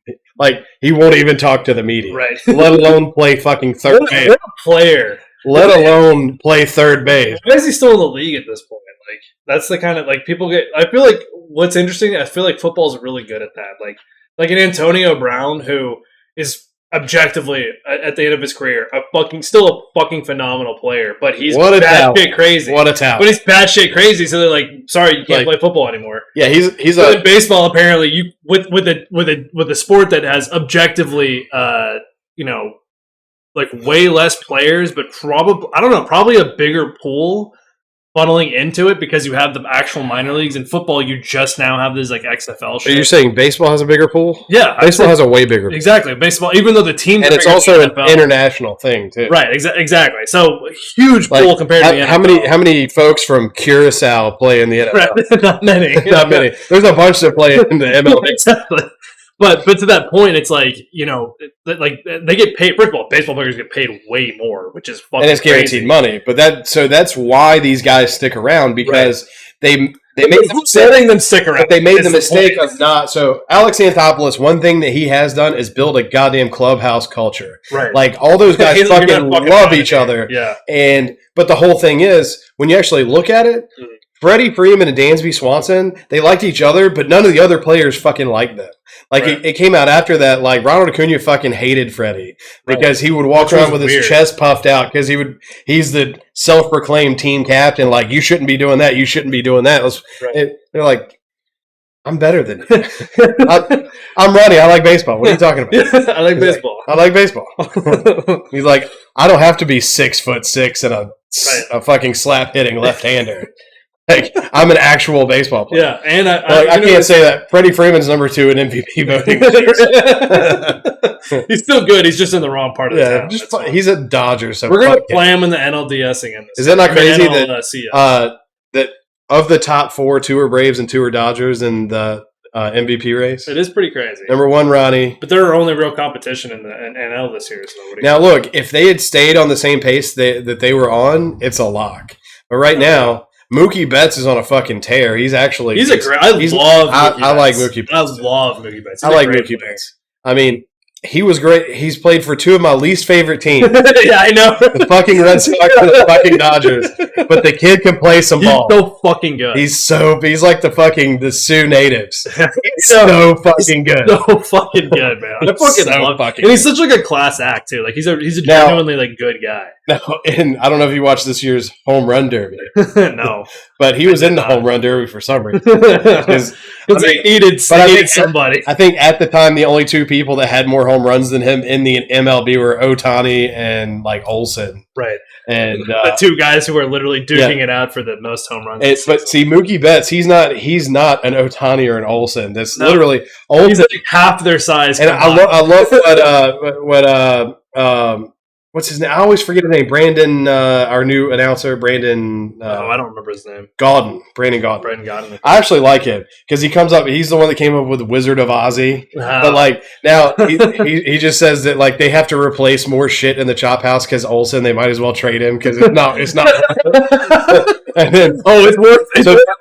he won't even talk to the media, right? Let alone play fucking third base. What a player. Let alone play third base. Why is he still in the league at this point? Like, that's the kind of, like, people get... I feel like what's interesting, I feel like football's really good at that. Like an Antonio Brown, who is objectively, at the end of his career, still a fucking phenomenal player, but he's batshit crazy. What a talent. But he's batshit crazy, so they're like, sorry, you can't play football anymore. Yeah, he's so in baseball, apparently, with a sport that has objectively, like way less players, but probably a bigger pool funneling into it because you have the actual minor leagues. In football, you just now have this like XFL shit. Are you saying baseball has a bigger pool? Yeah. Baseball has a way bigger pool. Exactly. Baseball, even though the teams and it's also an international thing, too. Right, exactly. So, huge pool compared to the NFL. How many folks from Curacao play in the NFL? Right. Not many. Not many. There's a bunch that play in the MLB. Exactly. But to that point, it's like, like they get paid. First of all, baseball players get paid way more, which is fucking and it's guaranteed crazy. money. But that's why these guys stick around, because they made them stick around. But they made the mistake of not. So Alex Anthopoulos, one thing that he has done is build a goddamn clubhouse culture. Right. Like all those guys fucking love each other. Yeah. But the whole thing is, when you actually look at it. Mm-hmm. Freddie Freeman and Dansby Swanson, they liked each other, but none of the other players fucking liked them. Like, it came out after that, like, Ronald Acuna fucking hated Freddie because he would walk around with his chest puffed out because he's the self-proclaimed team captain. Like, you shouldn't be doing that. You shouldn't be doing that. They're like, I'm better than you. I'm Ronnie. I like baseball. What are you talking about? I like baseball. I like baseball. He's like, I don't have to be 6'6" and a fucking slap-hitting left-hander. Like, I'm an actual baseball player. Yeah, and I can't say that. Freddie Freeman's number 2 in MVP voting. He's still good. He's just in the wrong part of the town. He's a Dodger. So we're going to play him in the NLDS again. Is that not crazy that of the top 4, 2 are Braves and 2 are Dodgers in the MVP race? It is pretty crazy. Number 1, Ronnie. But they're our only real competition in the NL this year. So now, look, if they had stayed on the same pace that they were on, it's a lock. But right now... Mookie Betts is on a fucking tear. He's actually... I like Mookie Betts. I love Mookie Betts. I like Mookie Betts. I mean, he was great. He's played for 2 of my least favorite teams. Yeah, I know. The fucking Red Sox and the fucking Dodgers. But the kid can play some ball. He's so fucking good. He's like the Sioux natives. He's so fucking good. So fucking good, man. I fucking love him. And he's such like a class act too. Like he's a genuinely like good guy. No, and I don't know if you watched this year's home run derby. No, but he was in the home run derby for some reason. Because he needed somebody. I think at the time the only 2 people that had more home runs than him in the MLB were Ohtani and like Olsen. Right. And the 2 guys who are literally duking it out for the most home runs. But see, Mookie Betts, he's not an Ohtani or an Olsen. That's literally Olsen. He's like half their size. And I love what what's his name? I always forget his name. Brandon, our new announcer, Brandon. I don't remember his name. Brandon Gaudin. Okay. I actually like him because he comes up. He's the one that came up with Wizard of Ozzy. But like now, he just says that like they have to replace more shit in the chop house because Olsen. They might as well trade him because it's not. And then it's worth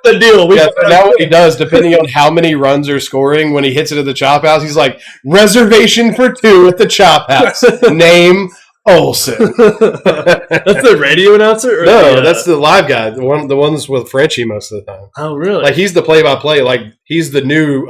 the deal. Now what he does, depending on how many runs are scoring, when he hits it at the chop house, he's like reservation for 2 at the chop house. Name. Olsen. That's the radio announcer? No, that's the live guy. The ones with Frenchie most of the time. Oh, really? Like he's the play-by-play. Like he's the new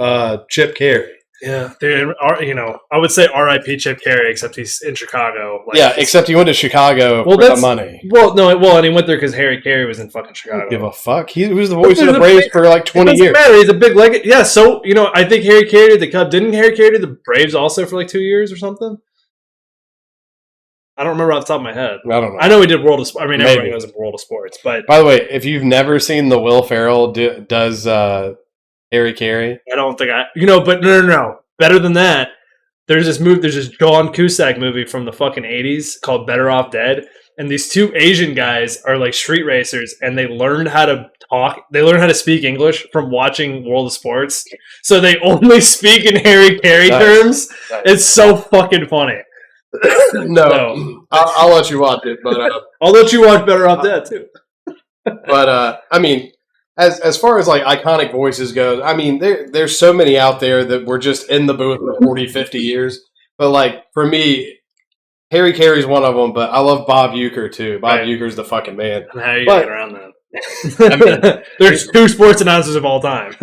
Chip Carey. Yeah, dude. I would say R.I.P. Chip Carey, except he's in Chicago. Like, yeah, except he went to Chicago for the money. And he went there because Harry Carey was in fucking Chicago. I don't give a fuck. He was the voice of the Braves for like 20 years. Matter. He's a big leg. Yeah, so I think Harry Carey did the Cubs. Didn't Harry Carey do the Braves also for like 2 years or something? I don't remember off the top of my head. I don't know. I know he did World of Sports. I mean, everybody knows World of Sports. But by the way, if you've never seen the Will Ferrell does Harry Carey, I don't think But no. Better than that, there's this John Cusack movie from the fucking 80s called Better Off Dead, and these 2 Asian guys are like street racers, and they learned how to talk. They learned how to speak English from watching World of Sports, so they only speak in Harry Carey terms. Nice. It's so fucking funny. No. I'll let you watch it, but I'll let you watch Better Off Dead too. but I mean, as far as like iconic voices goes, I mean, there's so many out there that were just in the booth for 40, 50 years. But like for me, Harry Carey's one of them. But I love Bob Uecker too. Bob Uecker's the fucking man. How are you gonna get around that? I mean, there's 2 sports announcers of all time.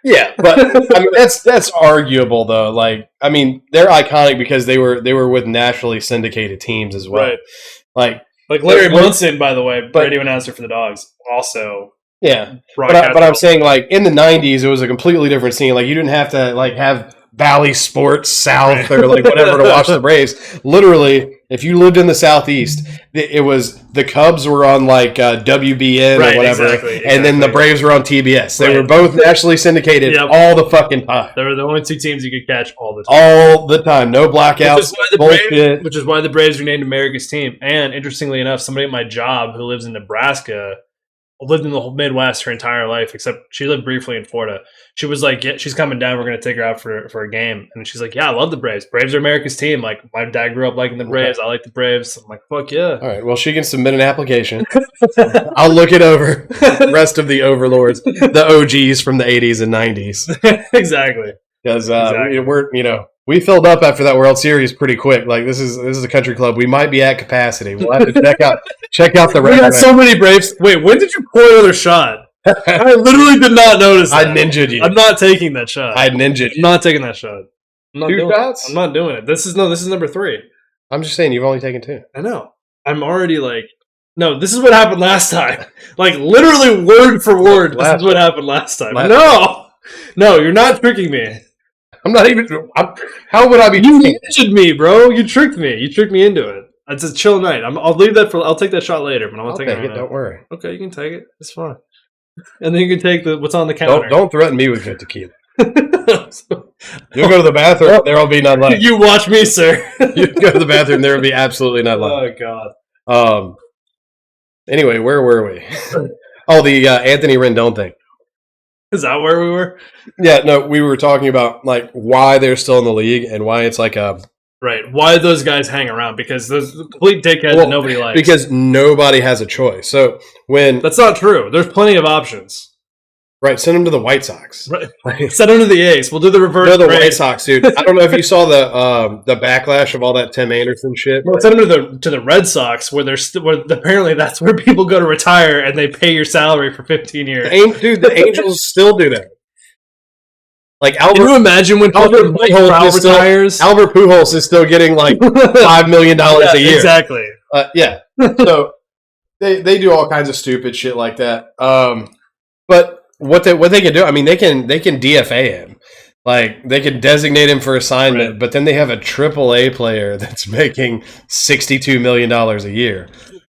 Yeah, but I mean that's arguable though. Like, I mean, they're iconic because they were with nationally syndicated teams as well. Right. Like Larry Munson, by the way, radio announcer for the Dogs, also. Yeah, but I'm saying like in the '90s, it was a completely different scene. Like you didn't have to like have Valley Sports South or like whatever to watch the Braves. Literally, if you lived in the Southeast, it was the Cubs were on like WBN or whatever, exactly. And then the Braves were on TBS. They were both nationally syndicated all the fucking time. They were the only 2 teams you could catch all the time. All the time. No blackouts. Which is why the Braves renamed America's team. And interestingly enough, somebody at my job who lives in Nebraska lived in the whole Midwest her entire life, except she lived briefly in Florida. She was like, yeah, she's coming down. We're going to take her out for a game. And she's like, yeah, I love the Braves. Braves are America's team. Like, my dad grew up liking the Braves. I like the Braves. I'm like, fuck yeah. All right. Well, she can submit an application. I'll look it over. The rest of the overlords, the OGs from the 80s and 90s. Exactly. Because we're, we filled up after that World Series pretty quick. Like this is a country club. We might be at capacity. We'll have to check out the. We got so many Braves. Wait, when did you pour another shot? I literally did not notice that. I ninja'd you. I'm not taking that shot. I ninja'd you. I'm not taking that shot. I'm not 2 shots? I'm not doing it. This is number 3. I'm just saying you've only taken 2. I know. I'm already like, no, this is what happened last time. Like literally word for word. This is what happened last time. No, you're not tricking me. I'm not even. How would I be? You ninja'd me, bro. You tricked me. You tricked me into it. It's a chill night. I'll leave that for. I'll take that shot later, but I'll take it. Right. Don't worry. Okay, you can take it. It's fine. And then you can take what's on the counter. Don't threaten me with good tequila. You'll go to the bathroom. There will be none left. You watch me, sir. You go to the bathroom. There will be absolutely none left. Oh God. Anyway, where were we? Oh, the Anthony Rendon thing. Is that where we were? Yeah, no, we were talking about like why they're still in the league and why it's like a right. Why those guys hang around? Because those complete dickheads that nobody likes. Because nobody has a choice. So when that's not true. There's plenty of options. Right, send them to the White Sox. Right. Send them to the A's. We'll do the reverse. No, the White Sox, dude. I don't know if you saw the backlash of all that Tim Anderson shit. Well, send them to the Red Sox, where apparently that's where people go to retire and they pay your salary for 15 years. Dude, the Angels still do that. Like Can you imagine when Albert Pujols retires? Albert Pujols is still getting like $5 million a year. Exactly. Yeah. So they do all kinds of stupid shit like that. But what they can do, I mean, they can DFA him, like they can designate him for assignment, right. But then they have a AAA player that's making $62 million a year.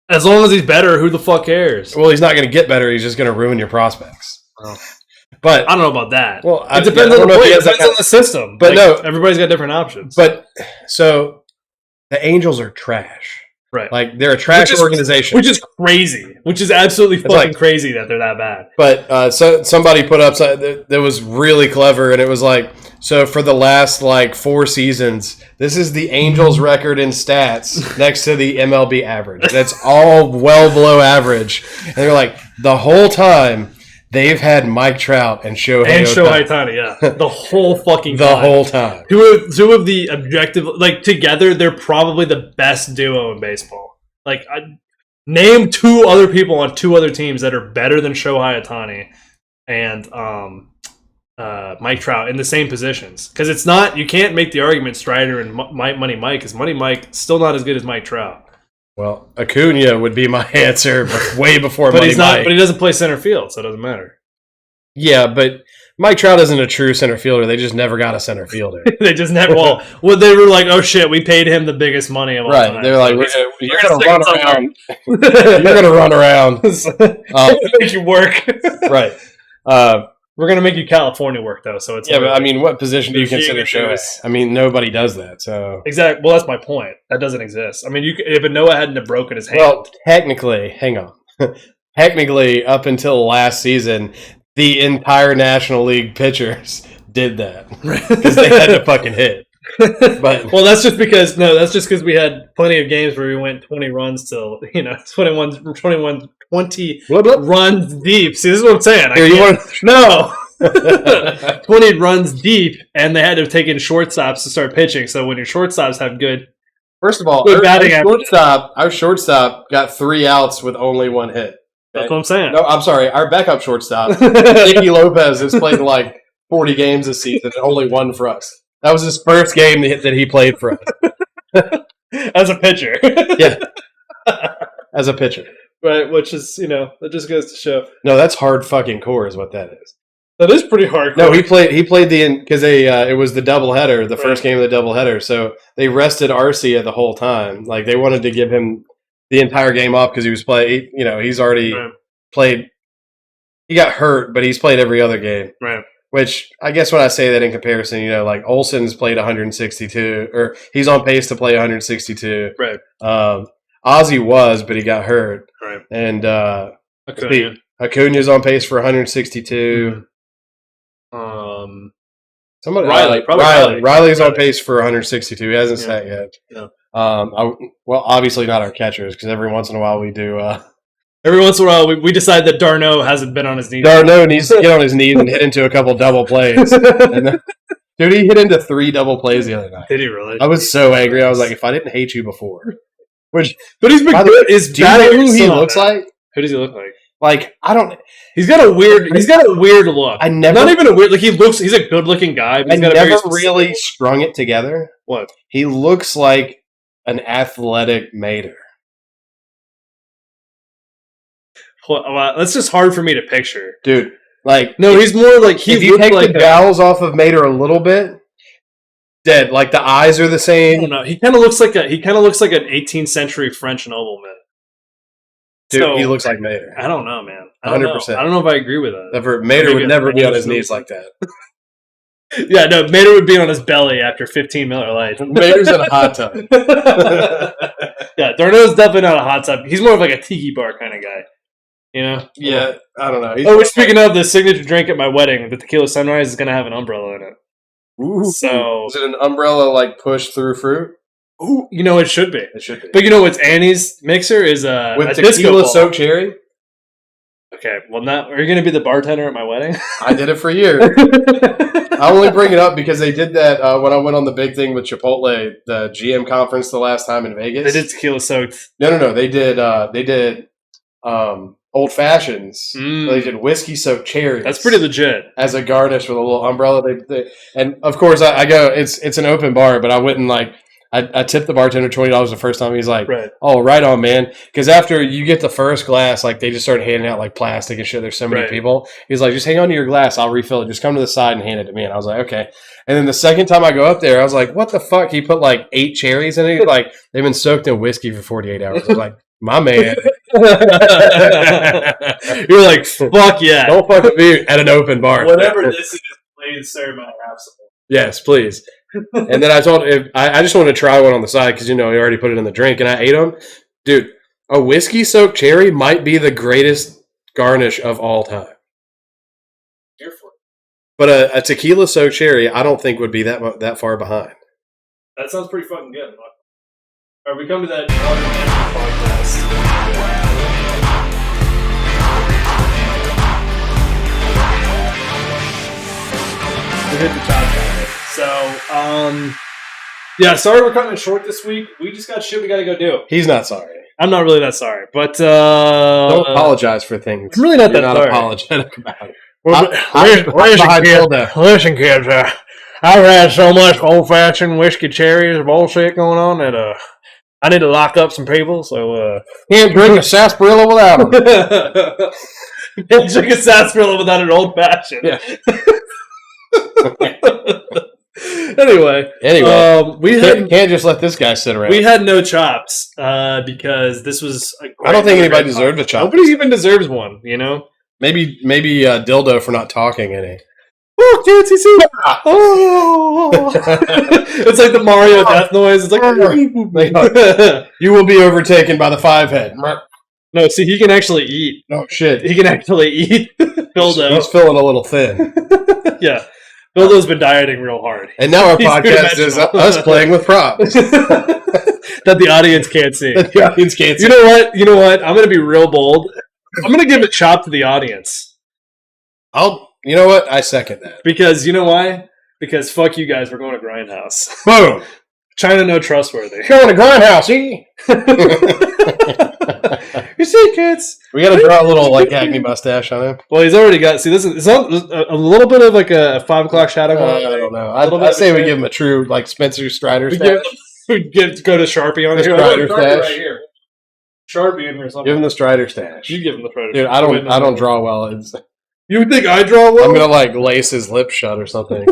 As long as he's better, who the fuck cares? Well, he's not going to get better. He's just going to ruin your prospects. Oh. But I don't know about that. Well, it depends on the play. It depends on the system. But no, everybody's got different options. But so the Angels are trash. Right. Like, they're a trash organization. Which is crazy. Which is absolutely fucking crazy that they're that bad. But somebody put up something that was really clever, and it was like, so for the last, 4 seasons, this is the Angels' record in stats next to the MLB average. That's all well below average. And they're like, the whole time, they've had Mike Trout and Shohei Ohtani, yeah. The whole fucking time. The whole time. Two of the objective, together, they're probably the best duo in baseball. Name 2 other people on 2 other teams that are better than Shohei Ohtani and Mike Trout in the same positions. Because it's not, you can't make the argument Strider and Money Mike, because Money Mike still not as good as Mike Trout. Well, Acuna would be my answer, but way before but Money he's not. Mike. But he doesn't play center field, so it doesn't matter. Yeah, but Mike Trout isn't a true center fielder. They just never got a center fielder. They just never. Well, they were like, "Oh shit, we paid him the biggest money of all time." Right? They're like, "You're gonna run around. You're gonna run around. Make you work." Right. We're gonna make you California work though, so it's but I mean, what position do you consider Shohei? I mean, nobody does that. So exactly. Well, that's my point. That doesn't exist. I mean, if Noah hadn't have broken his hand. Well, technically, hang on. Technically, up until last season, the entire National League pitchers did that because they had to fucking hit. But well, that's just because we had plenty of games where we went 20 runs till 20 runs deep. See, this is what I'm saying. No. 20 runs deep, and they had to have taken shortstops to start pitching. So when your shortstops have good, first of all, our shortstop got 3 outs with only 1 hit. That's what I'm saying. No, I'm sorry. Our backup shortstop, Nicky Lopez, has played like 40 games this season and only 1 for us. That was his first game that he played for us. As a pitcher. Yeah. As a pitcher. Right, which is, that just goes to show. No, that's hard fucking core is what that is. That is pretty hard. No, he played because it was the doubleheader, the first game of the doubleheader. So they rested Arcia the whole time. Like they wanted to give him the entire game off because he was playing. He's already played. He got hurt, but he's played every other game. Right. Which I guess when I say that in comparison, like Olsen's played 162, or he's on pace to play 162. Right. Ozzy was, but he got hurt. Right. And Acuna's on pace for 162. Mm-hmm. Riley's on pace for 162. He hasn't sat yet. Yeah. Obviously not our catchers because every once in a while we do. Every once in a while we decide that Darno hasn't been on his knees. Darno needs to get on his knees and hit into a couple double plays. Dude, he hit into 3 double plays the other night. Did he really? I was so angry. I was like, if I didn't hate you before. But he's been good. Do you know who he looks like? Who does he look like? Like, I don't. He's got a weird look. Not even a weird. Like he's a good looking guy. But I never really strung it together. What? He looks like an athletic mater. Well, that's just hard for me to picture, dude. Like, no, he's more like if you take the jowls off of Mater a little bit, dead. Like the eyes are the same. I don't know. He kind of looks like an 18th century French nobleman. Dude, he looks like Mater. I don't know, man. 100%. I don't know if I agree with that. Mater would never be on his knees like that. Yeah, no, Mater would be on his belly after 15 Miller Lite. Mater's in a hot tub. Yeah, Darno's definitely not a hot tub. He's more of like a tiki bar kind of guy. Yeah, I don't know. Speaking of the signature drink at my wedding, the Tequila Sunrise is going to have an umbrella in it. Ooh. So is it an umbrella like push through fruit? Ooh, it should be. It should be. But what's Annie's mixer is with tequila soaked cherry. Okay, well now are you going to be the bartender at my wedding? I did it for years. I only bring it up because they did that when I went on the big thing with Chipotle, the GM conference the last time in Vegas. They did tequila soaked. No. They did old fashions. They did whiskey soaked cherries. That's pretty legit. As a garnish with a little umbrella. And of course I go. It's an open bar, but I went and I tipped the bartender $20 the first time. He's like, right. "Oh, right on, man." Because after you get the first glass, like they just start handing out like plastic and shit. There's so many people. He's like, "Just hang on to your glass. I'll refill it. Just come to the side and hand it to me." And I was like, "Okay." And then the second time I go up there, I was like, "What the fuck?" He put like 8 cherries in it. Like they've been soaked in whiskey for 48 hours. I was like, "My man." You're like, "Fuck yeah!" Don't fuck with me at an open bar. Whatever this is, please, sir, may I have some? Yes, please. And then I told him, I just wanted to try one on the side because, he already put it in the drink, and I ate them. Dude, a whiskey-soaked cherry might be the greatest garnish of all time. But a tequila-soaked cherry, I don't think would be that far behind. That sounds pretty fucking good. All right, we come to that water management podcast. We hit the top topic. So, sorry we're cutting it short this week. We just got shit we got to go do. He's not sorry. I'm not really that sorry, but don't apologize for things. I'm really not that sorry. Apologetic about it. Listen, kids. I've had so much old-fashioned whiskey cherries bullshit going on that I need to lock up some people. So can't drink a sarsaparilla without them. Can't drink a sarsaparilla without an old-fashioned. Yeah. Anyway, we can't just let this guy sit around. We had no chops because this was. I don't think anybody deserved a chop. Nobody even deserves one. Maybe Dildo for not talking any. Oh, can't you see? Oh, it's like the Mario death noise. It's like you will be overtaken by the 5-head. No, see, he can actually eat. Oh shit, he can actually eat. Dildo. He's feeling a little thin. Yeah. Bildo's been dieting real hard. And now our He's podcast is us playing with props. That the audience can't see. The audience can't see. You know what? You know what? I'm going to be real bold. I'm going to give a chop to the audience. You know what? I second that. Because, you know why? Because fuck you guys, we're going to Grindhouse. Boom! China no trustworthy. Going to Grindhouse, eh? You see, kids? We got to draw a little like acne mustache on him. Well, he's already got. See, this is a little bit of like a 5 o'clock shadow. I don't know. I'd say we give him a true like Spencer Strider stash. Go to Sharpie on The here. Strider Sharpie stash. right here. Sharpie in here somewhere. Give him the Strider stash. You give him the Strider. Dude, I don't draw well. You think I draw well? I'm gonna like lace his lips shut or something.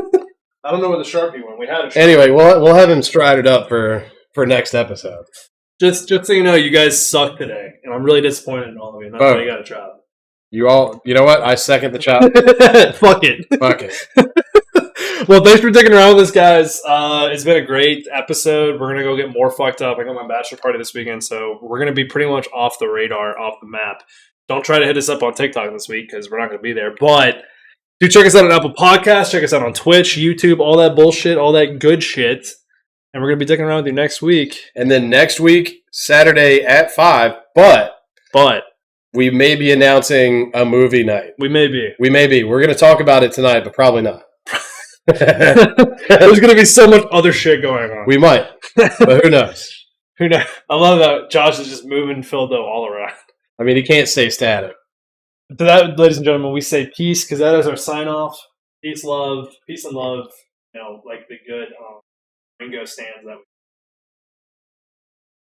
I don't know where the Sharpie went. We had a Sharpie. Anyway, we'll have him strided up for next episode. Just so you know, you guys suck today, and I'm really disappointed in all of you. That's why you got a job. You know what? I second the chop. Fuck it. Fuck it. Well, thanks for sticking around with us, guys. It's been a great episode. We're going to go get more fucked up. I got my bachelor party this weekend, so we're going to be pretty much off the radar, off the map. Don't try to hit us up on TikTok this week because we're not going to be there. But do check us out on Apple Podcasts. Check us out on Twitch, YouTube, all that bullshit, all that good shit. And we're going to be sticking around with you next week. And then next week, Saturday at 5, but we may be announcing a movie night. We may be. We're going to talk about it tonight, but probably not. There's going to be so much other shit going on. We might, but who knows? Who knows? I love that Josh is just moving Phildo all around. I mean, he can't stay static. To that, ladies and gentlemen, we say peace because that is our sign off. Peace and love. You know, like the good Ringo stands that we